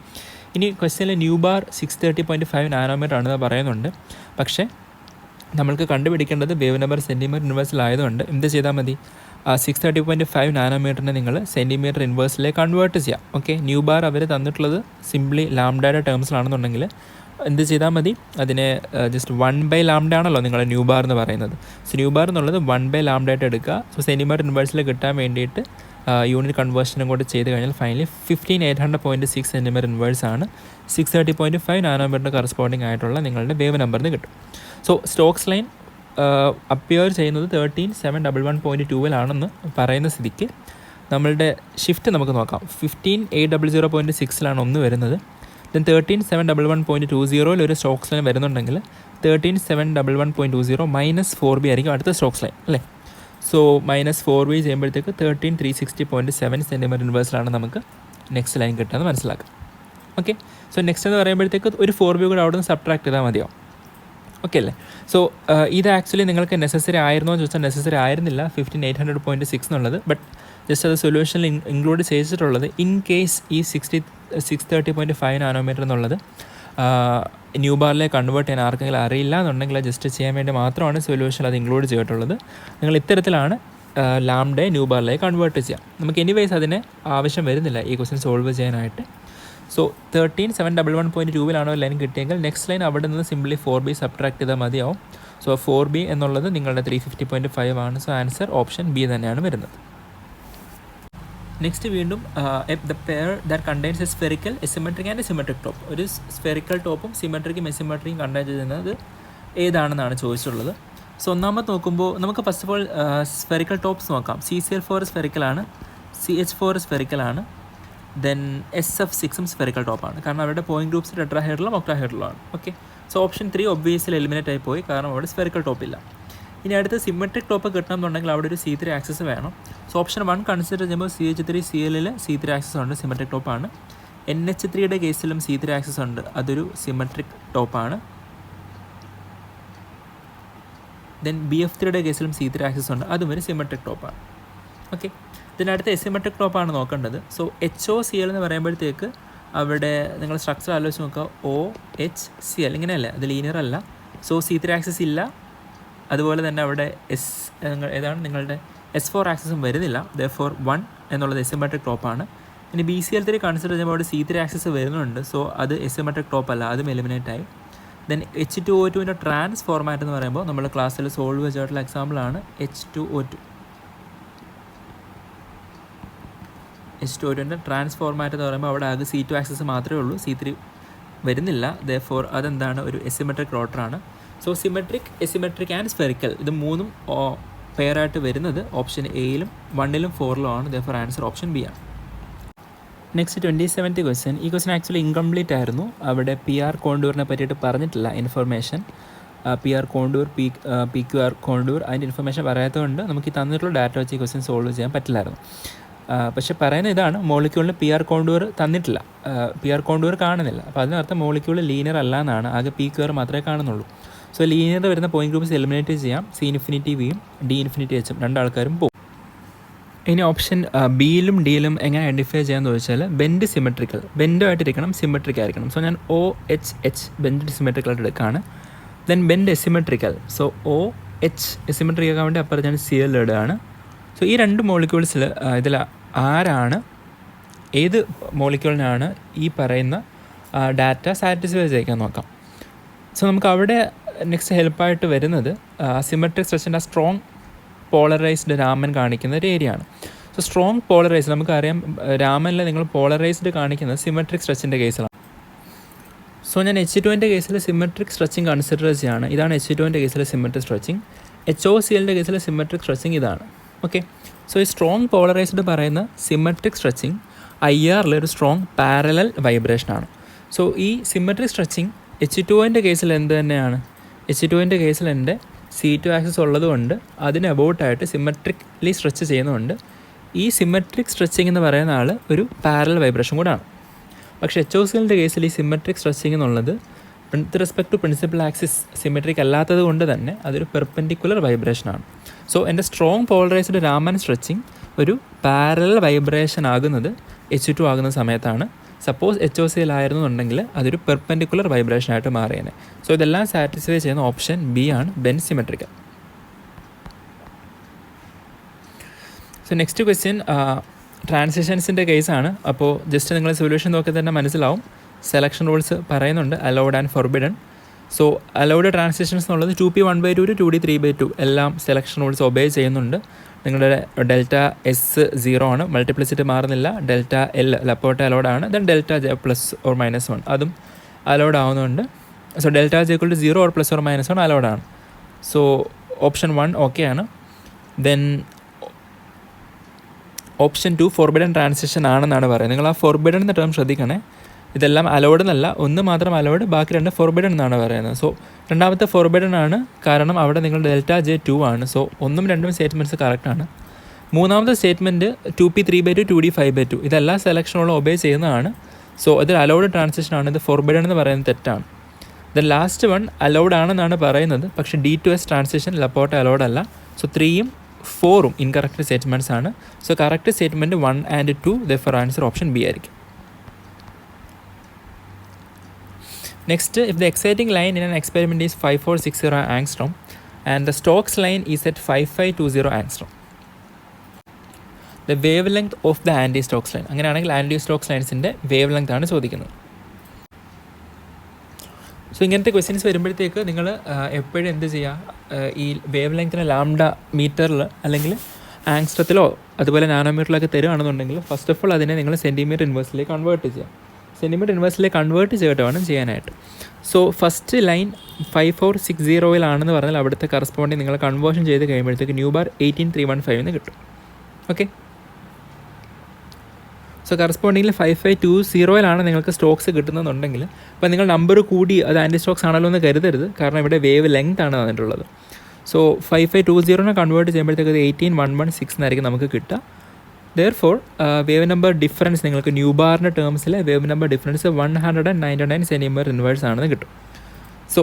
ഇനി ക്വസ്റ്റ്യനിൽ ന്യൂ ബാർ 630.5 നാനോമീറ്റർ ആണെന്ന് പറയുന്നുണ്ട്. പക്ഷേ നമ്മൾക്ക് കണ്ടുപിടിക്കേണ്ടത് വേവ് നമ്പർ സെൻറ്റിമീറ്റർ ഇൻവേഴ്സിലായതുകൊണ്ട് എന്ത് ചെയ്താൽ മതി, 630.5 നാനോമീറ്ററിനെ നിങ്ങൾ സെൻറ്റിമീറ്റർ ഇൻവേഴ്സിലേക്ക് കൺവേർട്ട് ചെയ്യാം. ഓക്കെ, ന്യൂ ബാർ അവർ തന്നിട്ടുള്ളത് സിംപ്ലി ലാംഡയുടെ ടേംസിലാണെന്നുണ്ടെങ്കിൽ എന്ത് ചെയ്താൽ മതി, അതിനെ ജസ്റ്റ് 1/λ ആണല്ലോ നിങ്ങളുടെ ന്യൂ ബാർ എന്ന് പറയുന്നത്. സോ ന്യൂ ബാർ എന്നുള്ളത് 1/λ ആയിട്ട് എടുക്കുക. സോ സെൻറ്റിമീറ്റർ ഇൻവേഴ്സിൽ കിട്ടാൻ വേണ്ടിയിട്ട് യൂണിറ്റ് കൺവേർഷനും കൂടെ ചെയ്ത് കഴിഞ്ഞാൽ ഫൈനലി 15800.6 സെൻറ്റിമീറ്റർ ഇൻവേഴ്സ് ആണ് 630.5 നാനോമീറ്ററിന് കറസ്പോണ്ടിങ് ആയിട്ടുള്ള നിങ്ങളുടെ വേവ് നമ്പറിന് കിട്ടും. സോ സ്റ്റോക്സ് ലൈൻ അപ്പിയർ ചെയ്യുന്നത് 13711.2-ലാണെന്ന് പറയുന്ന സ്ഥിതിക്ക് നമ്മളുടെ ഷിഫ്റ്റ് നമുക്ക് നോക്കാം. 15800.6-ലാണ് ഒന്ന് വരുന്നത്. ദെൻ 13711.20 ഒരു സ്റ്റോക്സ് ലൈൻ വരുന്നുണ്ടെങ്കിൽ 13711.20 -4B ആയിരിക്കും അടുത്ത സ്റ്റോക്സ് ലൈൻ അല്ലേ. സോ -4B ചെയ്യുമ്പോഴത്തേക്ക് 13360.7 സെൻറ്റിമീറ്റർ ഇൻവേഴ്സിലാണ് നമുക്ക് നെക്സ്റ്റ് ലൈൻ കിട്ടുന്നത് മനസ്സിലാക്കാം. ഓക്കെ, സോ നെക്സ്റ്റ് എന്ന് പറയുമ്പോഴത്തേക്ക് ഒരു 4B കൂടെ അവിടെ നിന്ന് സബ്ട്രാക്ട് ചെയ്താൽ മതിയാവും. ഓക്കെ അല്ലേ. സോ ഇത് ആക്ച്വലി നിങ്ങൾക്ക് നെസസറി ആയിരുന്നോ എന്ന് ചോദിച്ചാൽ നെസസറി ആയിരുന്നില്ല 15800.6 എന്നുള്ളത്. ബട്ട് ജസ്റ്റ് അത് സൊല്യൂഷനിൽ ഇൻക്ലൂഡ് ചെയ്തിട്ടുള്ളത് ഇൻ കേസ് ഈ 630.5 നാനോമീറ്റർ എന്നുള്ളത് ന്യൂ ബാറിലേക്ക് കൺവേർട്ട് ചെയ്യാൻ ആർക്കെങ്കിലും അറിയില്ല എന്നുണ്ടെങ്കിൽ ജസ്റ്റ് ചെയ്യാൻ വേണ്ടി മാത്രമാണ് സൊല്യൂഷൻ അത് ഇൻക്ലൂഡ് ചെയ്തിട്ടുള്ളത്. നിങ്ങൾ ഇത്തരത്തിലാണ് ലാംഡയെ ന്യൂ ബാറിലേക്ക് കൺവേർട്ട് ചെയ്യാം. നമുക്ക് എനിവേസ് അതിന് ആവശ്യം വരുന്നില്ല ഈ ക്വസ്റ്റ്യൻ സോൾവ് ചെയ്യാനായിട്ട്. സോ 13711.2-ലാണോ ലൈൻ കിട്ടിയെങ്കിൽ നെക്സ്റ്റ് ലൈൻ അവിടെ നിന്ന് സിംപ്ലി 4B സബ്ട്രാക്ട് ചെയ്താൽ മതിയാവും. സോ 4B എന്നുള്ളത് നിങ്ങളുടെ 350.5 ആണ്. സോ ആൻസർ ഓപ്ഷൻ ബി തന്നെയാണ് വരുന്നത്. നെക്സ്റ്റ് വീണ്ടും the pair that contains A spherical asymmetric and symmetric top. ഒരു സ്ഫെറിക്കൽ ടോപ്പും സിമെട്രിക്കും എസിമെട്രിക്കും കണ്ടെയ്ൻ ചെയ്യുന്നത് ഏതാണെന്നാണ് ചോദിച്ചിട്ടുള്ളത്. സോ ഒന്നാമത് നോക്കുമ്പോൾ നമുക്ക് first of all spherical tops നോക്കാം. CCl4 സ്ഫെറിക്കലാണ്, CH4 സ്ഫെറിക്കലാണ്, then SF6 spherical ടോപ്പാണ്. കാരണം അവരുടെ പോയിന്റ് ഗ്രൂപ്പ്സ് ടെട്രാഹെഡ്രലും ഒക്ടാഹെഡ്രലുമാണ്. Okay, so option 3 obviously eliminate ആയി പോയി, കാരണം അവിടെ സ്ഫെറിക്കൽ ടോപ്പില്ല. ഇനി അടുത്ത് സിമെട്രിക് ടോപ്പ് കിട്ടണമെന്നുണ്ടെങ്കിൽ അവിടെ ഒരു C3 ആക്സസ് വേണം. സോ ഓപ്ഷൻ 1 കൺസിഡർ ചെയ്യുമ്പോൾ CH3Cl C3 ആക്സസ് ഉണ്ട്, സിമെട്രിക് ടോപ്പാണ്. NH3യുടെ കേസിലും C3 ആക്സസ് ഉണ്ട്, അതൊരു സിമെട്രിക് ടോപ്പാണ്. ദെൻ BF3യുടെ കേസിലും C3 ആക്സസ് ഉണ്ട്, അതും ഒരു സിമെട്രിക് ടോപ്പാണ്. ഓക്കെ, ഇതിനടുത്ത് എസിമെട്രിക് ടോപ്പാണ് നോക്കേണ്ടത്. സോ HOCl എന്ന് പറയുമ്പോഴത്തേക്ക് അവിടെ നിങ്ങൾ സ്ട്രക്ചർ ആലോചിച്ച് നോക്കുക, OHCl ഇങ്ങനെയല്ലേ, അത് ലീനിയർ അല്ല. സോ C3 ആക്സസ് ഇല്ല, അതുപോലെ തന്നെ അവിടെ ഏതാണ് നിങ്ങളുടെ S4 ആക്സസും വരുന്നില്ല. therefore 1 എന്നുള്ളത് എസിമെട്രിക് ടോപ്പാണ്. ഇനി BCl3 കൺസിഡർ ചെയ്യുമ്പോൾ അവിടെ C3 ആക്സസ് വരുന്നുണ്ട്, സോ അത് എസിമെട്രിക് ടോപ്പ് അല്ല, അതും എലിമിനേറ്റ് ആയി. ദെൻ H2O2ൻ്റെ ട്രാൻസ് ഫോർമാറ്റ് എന്ന് പറയുമ്പോൾ നമ്മൾ ക്ലാസ്സിൽ സോൾവ് ചെയ്തിട്ടുള്ള എക്സാമ്പിളാണ് H2O2. H2O2ൻ്റെ ട്രാൻസ് ഫോർമാറ്റ് എന്ന് പറയുമ്പോൾ അവിടെ ആകെ C2 ആക്സസ് മാത്രമേ ഉള്ളൂ, C3 വരുന്നില്ല. therefore അതെന്താണ്, ഒരു എസിമെട്രിക് റോട്ടറാണ്. So symmetric, asymmetric and spherical ഇത് മൂന്നും പെയറായിട്ട് വരുന്നത് ഓപ്ഷൻ എയിലും 1ലും 4ലും ആണ്. therefore ആൻസർ ഓപ്ഷൻ ബി ആണ്. Next 27th question. ഈ ക്വസ്റ്റ്യൻ ആക്ച്വലി ഇൻകംപ്ലീറ്റ് ആയിരുന്നു. അവിടെ PR കോണ്ടൂറിനെ പറ്റിയിട്ട് പറഞ്ഞിട്ടില്ല information. PR contour, PQR contour അതിൻ്റെ ഇൻഫർമേഷൻ പറയാത്തതുകൊണ്ട് നമുക്ക് ഈ തന്നിട്ടുള്ള ഡാറ്റ വെച്ച് ഈ ക്വസ്റ്റ്യൻ സോൾവ് ചെയ്യാൻ പറ്റില്ലായിരുന്നു. പക്ഷെ പറയുന്ന ഇതാണ്, മോളിക്യൂളിന് PR കോണ്ടൂർ തന്നിട്ടില്ല, PR കോണ്ടൂർ കാണുന്നില്ല. അപ്പോൾ അതിനർത്ഥം മോളിക്യൂൾ ലീനിയർ അല്ല എന്നാണ്, ആകെ PQR മാത്രമേ കാണുന്നുള്ളൂ. സോ ലീനിയർ വരുന്ന പോയിന്റ് ഗ്രൂപ്പ്സ് എലിമിനേറ്റ് ചെയ്യാം. C∞Vയും D∞Hഉം രണ്ടാൾക്കാരും പോകും. ഇനി ഓപ്ഷൻ ബിയിലും ഡിയിലും എങ്ങനെ ഐഡൻറ്റിഫൈ ചെയ്യാമെന്ന് ചോദിച്ചാൽ ബെൻഡ് സിമെട്രിക്കൽ, ബെൻഡുമായിട്ടിരിക്കണം, സിമെട്രിക് ആയിരിക്കണം. സോ ഞാൻ OHH ബെൻഡ് സിമെട്രിക്കലായിട്ട് എടുക്കുകയാണ്. Then bend asymmetrical, so OH asymmetric ആക്കാൻ വേണ്ടി അപ്പുറത്ത് ഞാൻ CL ഇടുകയാണ്. സോ ഈ രണ്ട് മോളിക്യൂൾസിൽ ഇതിൽ ആരാണ്, ഏത് മോളിക്യൂളിനാണ് ഈ പറയുന്ന ഡാറ്റ സാറ്റിസ്ഫൈ ചെയ്യിക്കാൻ നോക്കാം. സോ നമുക്ക് അവിടെ നെക്സ്റ്റ് ഹെൽപ്പായിട്ട് വരുന്നത് സിമെട്രിക് സ്ട്രെച്ചിൻ്റെ സ്ട്രോങ് പോളറൈസ്ഡ് രാമൻ കാണിക്കുന്ന ഒരു ഏരിയ ആണ്. സോ സ്ട്രോങ് പോളറൈസ്ഡ് നമുക്കറിയാം, രാമനിൽ നിങ്ങൾ പോളറൈസ്ഡ് കാണിക്കുന്നത് സിമെട്രിക് സ്ട്രെച്ചിൻ്റെ കേസിലാണ്. സോ ഞാൻ H2ൻ്റെ കേസിൽ സിമെട്രിക് സ്ട്രെച്ചിങ് കൺസിഡർ ചെയ്യുകയാണ്. ഇതാണ് H2ൻ്റെ കേസിൽ സിമെട്രിക് സ്ട്രെച്ചിങ്. HOClൻ്റെ കേസിൽ സിമെട്രിക് സ്ട്രെച്ചിങ് ഇതാണ്. ഓക്കെ, സോ ഈ സ്ട്രോങ് പോളറൈസ്ഡ് പറയുന്ന സിമെട്രിക് സ്ട്രെച്ചിങ് IRൽ ഒരു സ്ട്രോങ് പാരലൽ വൈബ്രേഷനാണ്. സോ ഈ സിമെട്രിക് സ്ട്രെച്ചിങ് H2ൻ്റെ കേസിൽ എന്ത് തന്നെയാണ്, H2ൻ്റെ കേസിൽ എൻ്റെ C2 ആക്സസ് ഉള്ളതുകൊണ്ട് അതിന് അബൌട്ടായിട്ട് സിമെട്രിക്കലി സ്ട്രെച്ച് ചെയ്യുന്നതുകൊണ്ട് ഈ സിമെട്രിക് സ്ട്രെച്ചിങ് എന്ന് പറയുന്ന ആൾ ഒരു പാരലൽ വൈബ്രേഷൻ കൂടാണ്. പക്ഷേ HOClൻ്റെ കേസിൽ ഈ സിമെട്രിക് സ്ട്രെച്ചിങ് എന്നുള്ളത് with respect to principal axis symmetric അല്ലാത്തത് കൊണ്ട് തന്നെ അതൊരു പെർപെൻഡിക്കുലർ വൈബ്രേഷനാണ്. സോ എൻ്റെ സ്ട്രോങ് പോളറൈസ്ഡ് രാമൻ സ്ട്രെച്ചിങ് ഒരു പാരലൽ വൈബ്രേഷൻ ആകുന്നത് H2 ആകുന്ന സമയത്താണ്. സപ്പോസ് HOCl ആയിരുന്നുണ്ടെങ്കിൽ അതൊരു പെർപെൻഡിക്കുലർ വൈബ്രേഷനായിട്ട് മാറിയേനെ. സോ ഇതെല്ലാം സാറ്റിസ്ഫൈ ചെയ്യുന്ന ഓപ്ഷൻ ബി ആണ്, bend symmetrical. So next question ട്രാൻസിഷൻസിൻ്റെ കേസാണ്. അപ്പോൾ ജസ്റ്റ് നിങ്ങൾ സൊല്യൂഷൻ നോക്കി തന്നെ മനസ്സിലാവും. സെലക്ഷൻ റൂൾസ് പറയുന്നുണ്ട്, allowed and forbidden. So allowed transitions എന്നുള്ളത് 2p1/2 to 2d 3/2 എല്ലാം സെലക്ഷൻ റൂൾസ് ഒബേ ചെയ്യുന്നുണ്ട്. നിങ്ങളുടെ ഡെൽറ്റ എസ് 0 ആണ്, മൾട്ടിപ്ലിസിറ്റി മാറുന്നില്ല. ഡെൽറ്റ എൽ ലപ്പോട്ട് അലൗഡ് ആണ്. ദെൻ ഡെൽറ്റ ജെ +or-1 അതും അലൗഡ് ആവുന്നുണ്ട്. So delta J = 0 or +or-1 allowed ആണ്. സോ ഓപ്ഷൻ 1 ഓക്കെ ആണ്. ദെൻ ഓപ്ഷൻ 2 ഫോർബിഡൻ ട്രാൻസിഷൻ ആണെന്നാണ് പറയുന്നത്. നിങ്ങൾ ആ ഫോർബിഡൻ എന്ന ടേം ശ്രദ്ധിക്കണേ. ഇതെല്ലാം അലൗഡ് എന്നല്ല, ഒന്ന് മാത്രം അലൗഡ്, ബാക്കി രണ്ട് ഫോർബിഡൻ എന്നാണ് പറയുന്നത്. സോ രണ്ടാമത്തെ ഫോർബിഡൻ ആണ്, കാരണം അവിടെ നിങ്ങളുടെ ഡെൽറ്റ ജെ 2 ആണ്. സോ 1ഉം 2ഉം സ്റ്റേറ്റ്മെൻറ്റ്സ് കറക്റ്റാണ്. മൂന്നാമത്തെ സ്റ്റേറ്റ്മെൻറ്റ് 2p3/2 2d 5/2 ഇതെല്ലാം സെലക്ഷനുള്ള ഒബേ ചെയ്യുന്നതാണ്. സോ ഇത് അലൗഡ് ട്രാൻസിഷൻ ആണ്, ഇത് ഫോർബിഡൻ എന്ന് പറയുന്നത് തെറ്റാണ്. ദെൻ ലാസ്റ്റ് വൺ അലൗഡ് ആണെന്നാണ് പറയുന്നത്, പക്ഷേ D2S ട്രാൻസിഷൻ ലപ്പോട്ട് അലൗഡ് അല്ല. സോ 3ഉം 4ഉം ഇൻകറക്റ്റ് സ്റ്റേറ്റ്മെൻറ്റ്സ് ആണ്. So correct statement 1 and 2, therefore answer option B ആയിരിക്കും. Next, if the exciting line in an experiment is 5460 angstrom and the Stokes line is at 5520 angstrom, the wavelength of the anti-Stokes line. അങ്ങനെയാണെങ്കിൽ ആൻറ്റി-സ്റ്റോക്സ് ലൈൻസിൻ്റെ വേവ് ലെങ്ത് ആണ് ചോദിക്കുന്നത്. സോ ഇങ്ങനത്തെ ക്വസ്റ്റ്യൻസ് വരുമ്പോഴത്തേക്ക് നിങ്ങൾ എപ്പോഴും എന്ത് ചെയ്യുക, ഈ വേവ് ലെങ്ത്തിനെ ലാംഡ മീറ്ററിൽ അല്ലെങ്കിൽ ആങ്സ്ട്രത്തിലോ അതുപോലെ നാനോമീറ്ററിലൊക്കെ തരുകയാണെന്നുണ്ടെങ്കിൽ ഫസ്റ്റ് ഓഫ് ഓൾ അതിനെ നിങ്ങൾ സെൻറ്റിമീറ്റർ ഇൻവേഴ്സിലേക്ക് കൺവേർട്ട് ചെയ്യുക. സെൻറ്റിമീറ്റർ ഇൻവേഴ്സിലേക്ക് കൺവേർട്ട് ചെയ്തിട്ട് വേണം ചെയ്യാനായിട്ട്. സോ ഫസ്റ്റ് ലൈൻ 5460 പറഞ്ഞാൽ അവിടുത്തെ കറസ്പോണ്ടിങ് നിങ്ങൾ കൺവേർഷൻ ചെയ്ത് കഴിയുമ്പോഴത്തേക്ക് ന്യൂ ബാർ 18315 എന്ന് കിട്ടും. ഓക്കെ, സോ കറസ്പോണ്ടിങ്ങിൽ 5520 നിങ്ങൾക്ക് സ്റ്റോക്സ് കിട്ടുന്നതെന്നുണ്ടെങ്കിൽ അപ്പോൾ നിങ്ങൾ നമ്പർ കൂടി അത് ആൻറ്റി സ്റ്റോക്സ് ആണല്ലോ എന്ന് കരുതരുത്, കാരണം ഇവിടെ വേവ് ലെങ്ത് ആണ് തന്നിട്ടുള്ളത്. സോ 5520 കൺവേർട്ട് ചെയ്യുമ്പോഴത്തേക്ക് അത് 18116 എന്നായിരിക്കും നമുക്ക് കിട്ടുക. ദെയർഫോർ വേവ് നമ്പർ ഡിഫറൻസ് നിങ്ങൾക്ക് ന്യൂ ബാറിൻ്റെ ടേംസിൽ wave number difference 199 centimetre inverse ആണെന്ന് കിട്ടും. സോ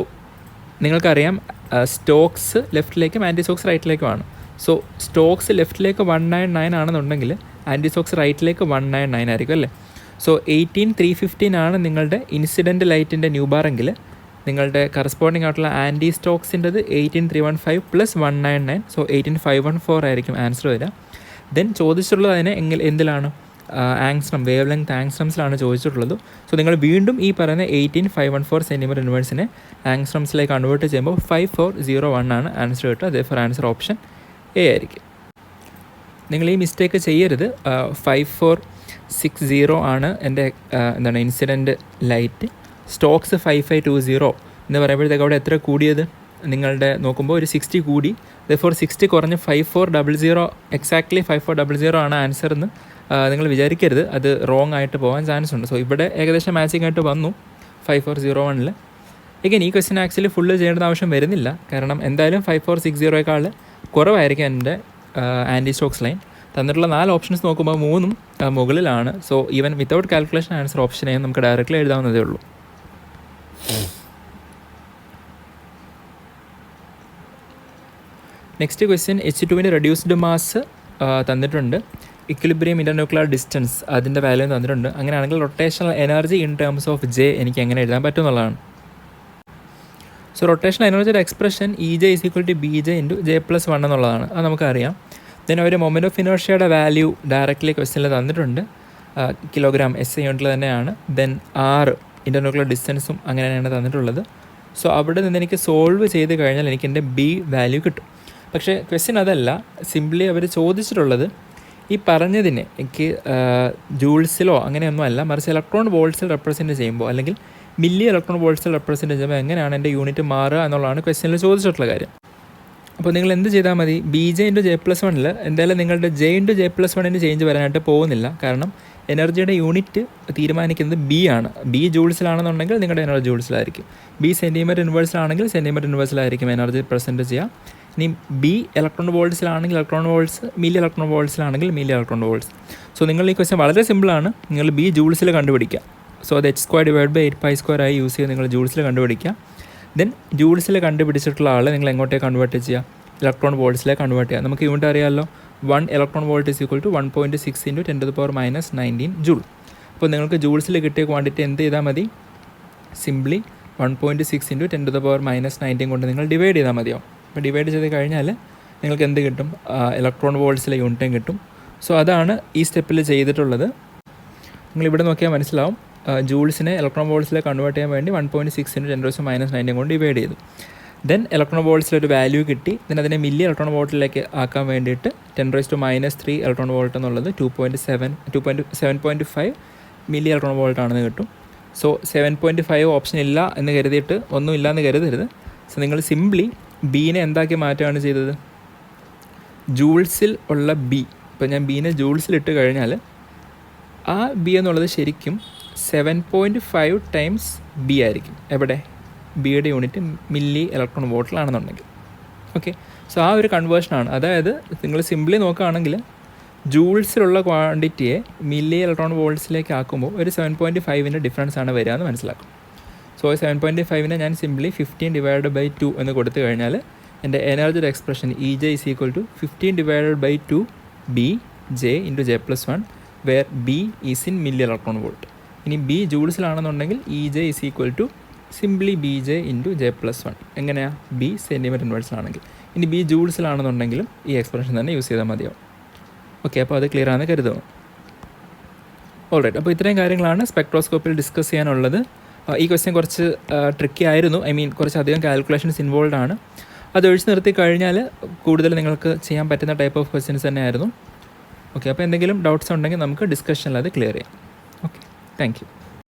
നിങ്ങൾക്കറിയാം സ്റ്റോക്സ് ലെഫ്റ്റിലേക്കും ആൻറ്റി സ്റ്റോക്സ് റൈറ്റിലേക്കുമാണ്. സോ സ്റ്റോക്സ് ലെഫ്റ്റിലേക്ക് 199 ആണെന്നുണ്ടെങ്കിൽ ആൻറ്റി സ്റ്റോക്സ് റൈറ്റിലേക്ക് 199 ആയിരിക്കും അല്ലേ. സോ 18315 ആണ് നിങ്ങളുടെ ഇൻസിഡൻറ്റ് ലൈറ്റിൻ്റെ ന്യൂ ബാർ എങ്കിൽ നിങ്ങളുടെ കറസ്പോണ്ടിങ് ആയിട്ടുള്ള ആൻറ്റി സ്റ്റോക്സിൻ്റെത് 18315 + 199, സോ 18514 ആയിരിക്കും ആൻസർ വരിക. ദെൻ ചോദിച്ചിട്ടുള്ളത് അതിനെ എന്തിലാണ്, ആങ്സ്ട്രം വേവ് ലെങ്ത് ആങ്സ്ട്രംസിലാണ് ചോദിച്ചിട്ടുള്ളത്. സോ നിങ്ങൾ വീണ്ടും ഈ പറയുന്ന 18514 സെൻറ്റിമീറ്റർ ഇൻവേഴ്സിനെ ആങ്സ്ട്രംസിലേക്ക് കൺവേർട്ട് ചെയ്യുമ്പോൾ 5401 ആണ് ആൻസർ കിട്ടുക. അതേപോലെ ആൻസർ ഓപ്ഷൻ എ ആയിരിക്കും. നിങ്ങൾ ഈ മിസ്റ്റേക്ക് ചെയ്യരുത്. 5460 ആണ് എൻ്റെ ഇൻസിഡൻറ്റ് ലൈറ്റ്. സ്റ്റോക്സ് 5520 എന്ന് പറയുമ്പോഴത്തേക്ക് അവിടെ എത്ര കൂടിയത് നിങ്ങളുടെ നോക്കുമ്പോൾ ഒരു 60 കൂടി. ദെയർഫോർ 60 കുറഞ്ഞ് 5400 എക്സാക്ട്ലി 5400 ആണ് ആൻസർ എന്ന് നിങ്ങൾ വിചാരിക്കരുത്. അത് റോങ് ആയിട്ട് പോകാൻ ചാൻസ് ഉണ്ട്. സോ ഇവിടെ ഏകദേശം മാച്ചിങ് ആയിട്ട് വന്നു 5401. എഗൈൻ ഈ ക്വസ്റ്റ്യൻ ആക്ച്വലി ഫുള്ള് ചെയ്യേണ്ട ആവശ്യം വരുന്നില്ല, കാരണം എന്തായാലും 5460 കുറവായിരിക്കും എൻ്റെ ആൻറ്റി സ്റ്റോക്സ് ലൈൻ. തന്നിട്ടുള്ള 4 ഓപ്ഷൻസ് നോക്കുമ്പോൾ 3ഉം മുകളിലാണ്. So even without calculation answer option A നമുക്ക് ഡയറക്റ്റ്ലി എഴുതാവുന്നതേ ഉള്ളൂ. നെക്സ്റ്റ് ക്വസ്റ്റ്യൻ H2ൻ്റെ റെഡ്യൂസ്ഡ് മാസ് തന്നിട്ടുണ്ട്. ഇക്വിലിബ്രിയം ഇൻ്റർന്യൂക്ലിയർ ഡിസ്റ്റൻസ് അതിൻ്റെ വാല്യൂ തന്നിട്ടുണ്ട്. അങ്ങനെയാണെങ്കിൽ rotational energy in terms of J എനിക്ക് എങ്ങനെ എഴുതാൻ പറ്റും എന്നുള്ളതാണ്. സോ റൊട്ടേഷണൽ എനർജിയുടെ എക്സ്പ്രഷൻ EJ = BJ × J+1 എന്നുള്ളതാണ്. അത് നമുക്കറിയാം. ദെൻ ഒരു മൊമെൻറ്റ് ഓഫ് ഇനേർഷ്യയുടെ വാല്യൂ ഡയറക്റ്റ്ലി ക്വസ്റ്റ്യനിൽ തന്നിട്ടുണ്ട്. കിലോഗ്രാം SI യൂണിറ്റിൽ തന്നെയാണ്. ദെൻ R ഇൻ്റർന്യൂക്ലിയർ ഡിസ്റ്റൻസും അങ്ങനെ തന്നെയാണ് തന്നിട്ടുള്ളത്. സോ അവിടെ നിന്ന് എനിക്ക് സോൾവ് ചെയ്ത് കഴിഞ്ഞാൽ എനിക്ക് എൻ്റെ B വാല്യൂ കിട്ടും. പക്ഷേ ക്വസ്റ്റ്യൻ അതല്ല, സിംപ്ലി അവർ ചോദിച്ചിട്ടുള്ളത് ഈ പറഞ്ഞതിനെ എനിക്ക് ജൂൾസിലോ അങ്ങനെയൊന്നും അല്ല, മറിച്ച് ഇലക്ട്രോൺ വോൾട്ട്സിൽ റെപ്രസെൻറ്റ് ചെയ്യുമ്പോൾ അല്ലെങ്കിൽ മില്ലി ഇലക്ട്രോൺ വോൾട്ട്സിൽ റെപ്രസെൻറ്റ് ചെയ്യുമ്പോൾ എങ്ങനെയാണ് എൻ്റെ യൂണിറ്റ് മാറുക എന്നുള്ളതാണ് ക്വസ്റ്റ്യനിൽ ചോദിച്ചിട്ടുള്ള കാര്യം. അപ്പോൾ നിങ്ങൾ എന്ത് ചെയ്താൽ മതി, BJ × J+1 എന്തായാലും നിങ്ങളുടെ J × J+1 ചേഞ്ച് വരാനായിട്ട് പോകുന്നില്ല. കാരണം എനർജിയുടെ യൂണിറ്റ് തീരുമാനിക്കുന്നത് B ആണ്. B ജൂൾസിലാണെന്നുണ്ടെങ്കിൽ നിങ്ങളുടെ എനർജി ജൂൾസിലായിരിക്കും. B സെൻറ്റിമീറ്റർ ഇൻവേഴ്സിലാണെങ്കിൽ സെൻറ്റിമീറ്റർ ഇൻവേഴ്സിലായിരിക്കും എനർജി പ്രസൻറ്റ് ചെയ്യുക. ഇനി B ഇലക്ട്രോൺ വോൾട്ട്സിലാണെങ്കിൽ ഇലക്ട്രോൺ വോൾട്ട്സ്, മില്ലി ഇലക്ട്രോൺ വോൾട്ട്സിലാണെങ്കിൽ മില്ലി ഇലക്ട്രോൺ വോൾട്ട്സ്. സോ നിങ്ങൾ ഈ ക്വസ്റ്റ്യൻ വളരെ സിമ്പിളാണ്. നിങ്ങൾ B ജൂൾസിൽ കണ്ടുപിടിക്കുക. സോ അത് h² / 8π² ആയി യൂസ് ചെയ്ത് നിങ്ങൾ ജൂൾസിൽ കണ്ടുപിടിക്കുക. ദെൻ ജൂൾസിൽ കണ്ടുപിടിച്ചിട്ടുള്ള ആൾ നിങ്ങൾ എങ്ങോട്ടേക്ക് കൺവേർട്ട് ചെയ്യുക, ഇലക്ട്രോൺ വോൾട്ട്സിലേക്ക് കൺവേർട്ട് ചെയ്യുക. നമുക്ക് യൂണിറ്റ് അറിയാമല്ലോ, 1 ഇലക്ട്രോൺ വോൾട്ട് = 1.6 × 10⁻⁻19 ജൂൾ. അപ്പോൾ നിങ്ങൾക്ക് ജൂൾസിൽ കിട്ടിയ ക്വാണ്ടിറ്റി എന്ത് ചെയ്താൽ മതി, സിംപ്ലി 1.6 × 10⁻⁻19 കൊണ്ട് നിങ്ങൾ ഡിവൈഡ് ചെയ്താൽ മതിയാവും. അപ്പോൾ ഡിവൈഡ് ചെയ്ത് കഴിഞ്ഞാൽ നിങ്ങൾക്ക് എന്ത് കിട്ടും, ഇലക്ട്രോൺ വോൾട്ട്സിലെ യൂണിറ്റും കിട്ടും. സോ അതാണ് ഈ സ്റ്റെപ്പിൽ ചെയ്തിട്ടുള്ളത്. നിങ്ങളിവിടെ നോക്കിയാൽ മനസ്സിലാവും, ജൂൾസിനെ ഇലക്ട്രോൺ വോൾട്സിലേക്ക് കൺവേർട്ട് ചെയ്യാൻ വേണ്ടി 1.6 × 10⁻⁹ കൊണ്ട് ഡിവൈഡ് ചെയ്തു. ദെൻ ഇലക്ട്രോൺ വോൾട്സിലൊരു വാല്യൂ കിട്ടി. ദെൻ അതിനെ മില്ലി ഇലക്ട്രോൺ വോൾട്ടിലേക്ക് ആക്കാൻ വേണ്ടിയിട്ട് 10⁻³ ഇലക്ട്രോൺ വോൾട്ട് എന്നുള്ളത് 7.5 മില്ലി ഇലക്ട്രോൺ വോൾട്ട് ആണെന്ന് കിട്ടും. സോ 7.5 ഓപ്ഷൻ ഇല്ല എന്ന് കരുതിയിട്ട് ഒന്നുമില്ല എന്ന് കരുതരുത്. സോ നിങ്ങൾ സിംപ്ലി ബീനെ എന്താക്കി മാറ്റുകയാണ് ചെയ്തത്, ജൂൾസിൽ ഉള്ള ബി. ഇപ്പോൾ ഞാൻ ബീനെ ജൂൾസിലിട്ട് കഴിഞ്ഞാൽ ആ ബി എന്നുള്ളത് ശരിക്കും 7.5 ടൈംസ് ബി ആയിരിക്കും. എവിടെ? ബിയുടെ യൂണിറ്റ് മില്ലി ഇലക്ട്രോൺ വോൾട്ടിലാണെന്നുണ്ടെങ്കിൽ. ഓക്കെ, സോ ആ ഒരു കൺവേർഷനാണ്. അതായത് നിങ്ങൾ സിംപ്ലി നോക്കുകയാണെങ്കിൽ ജൂൾസിലുള്ള ക്വാണ്ടിറ്റിയെ മില്ലി ഇലക്ട്രോൺ വോൾട്സിലേക്ക് ആക്കുമ്പോൾ ഒരു 7.5 ഡിഫറൻസ് ആണ് വരിക എന്ന് മനസ്സിലാക്കും. സോ 7.5 ഞാൻ സിംപ്ലി 15/2 എന്ന് കൊടുത്തു കഴിഞ്ഞാൽ എൻ്റെ എനർജിയുടെ expression EJ = 15/2 BJ × J+1, where B is in milli electron volt. ഇനി ബി ജൂൾസിലാണെന്നുണ്ടെങ്കിൽ EJ = സിംപ്ലി BJ × J+1. എങ്ങനെയാണ്? ബി സെൻറ്റിമീറ്റർ ഇൻവേഴ്സിലാണെങ്കിൽ. ഇനി ബി ജൂൾസിലാണെന്നുണ്ടെങ്കിലും ഈ എക്സ്പ്രഷൻ തന്നെ യൂസ് ചെയ്താൽ മതിയാവും. ഓക്കെ, അപ്പോൾ അത് ക്ലിയർ ആണെന്ന് കരുതുന്നു. ഓൾറൈറ്റ്, അപ്പോൾ ഇത്രയും കാര്യങ്ങളാണ് സ്പെക്ട്രോസ്കോപ്പിൽ ഡിസ്കസ് ചെയ്യാനുള്ളത്. ഈ ക്വസ്റ്റ്യൻ കുറച്ച് ട്രിക്കി ആയിരുന്നു. കുറച്ചധികം കാൽക്കുലേഷൻസ് ഇൻവോൾവ് ആണ്. അത് ഒഴിച്ച് നിർത്തി കഴിഞ്ഞാൽ കൂടുതൽ നിങ്ങൾക്ക് ചെയ്യാൻ പറ്റുന്ന ടൈപ്പ് ഓഫ് ക്വസ്റ്റ്യൻസ് തന്നെയായിരുന്നു. ഓക്കെ, അപ്പോൾ എന്തെങ്കിലും ഡൗട്ട്സ് ഉണ്ടെങ്കിൽ നമുക്ക് ഡിസ്കഷനിൽ അത് ക്ലിയർ ചെയ്യാം. Okay, thank you.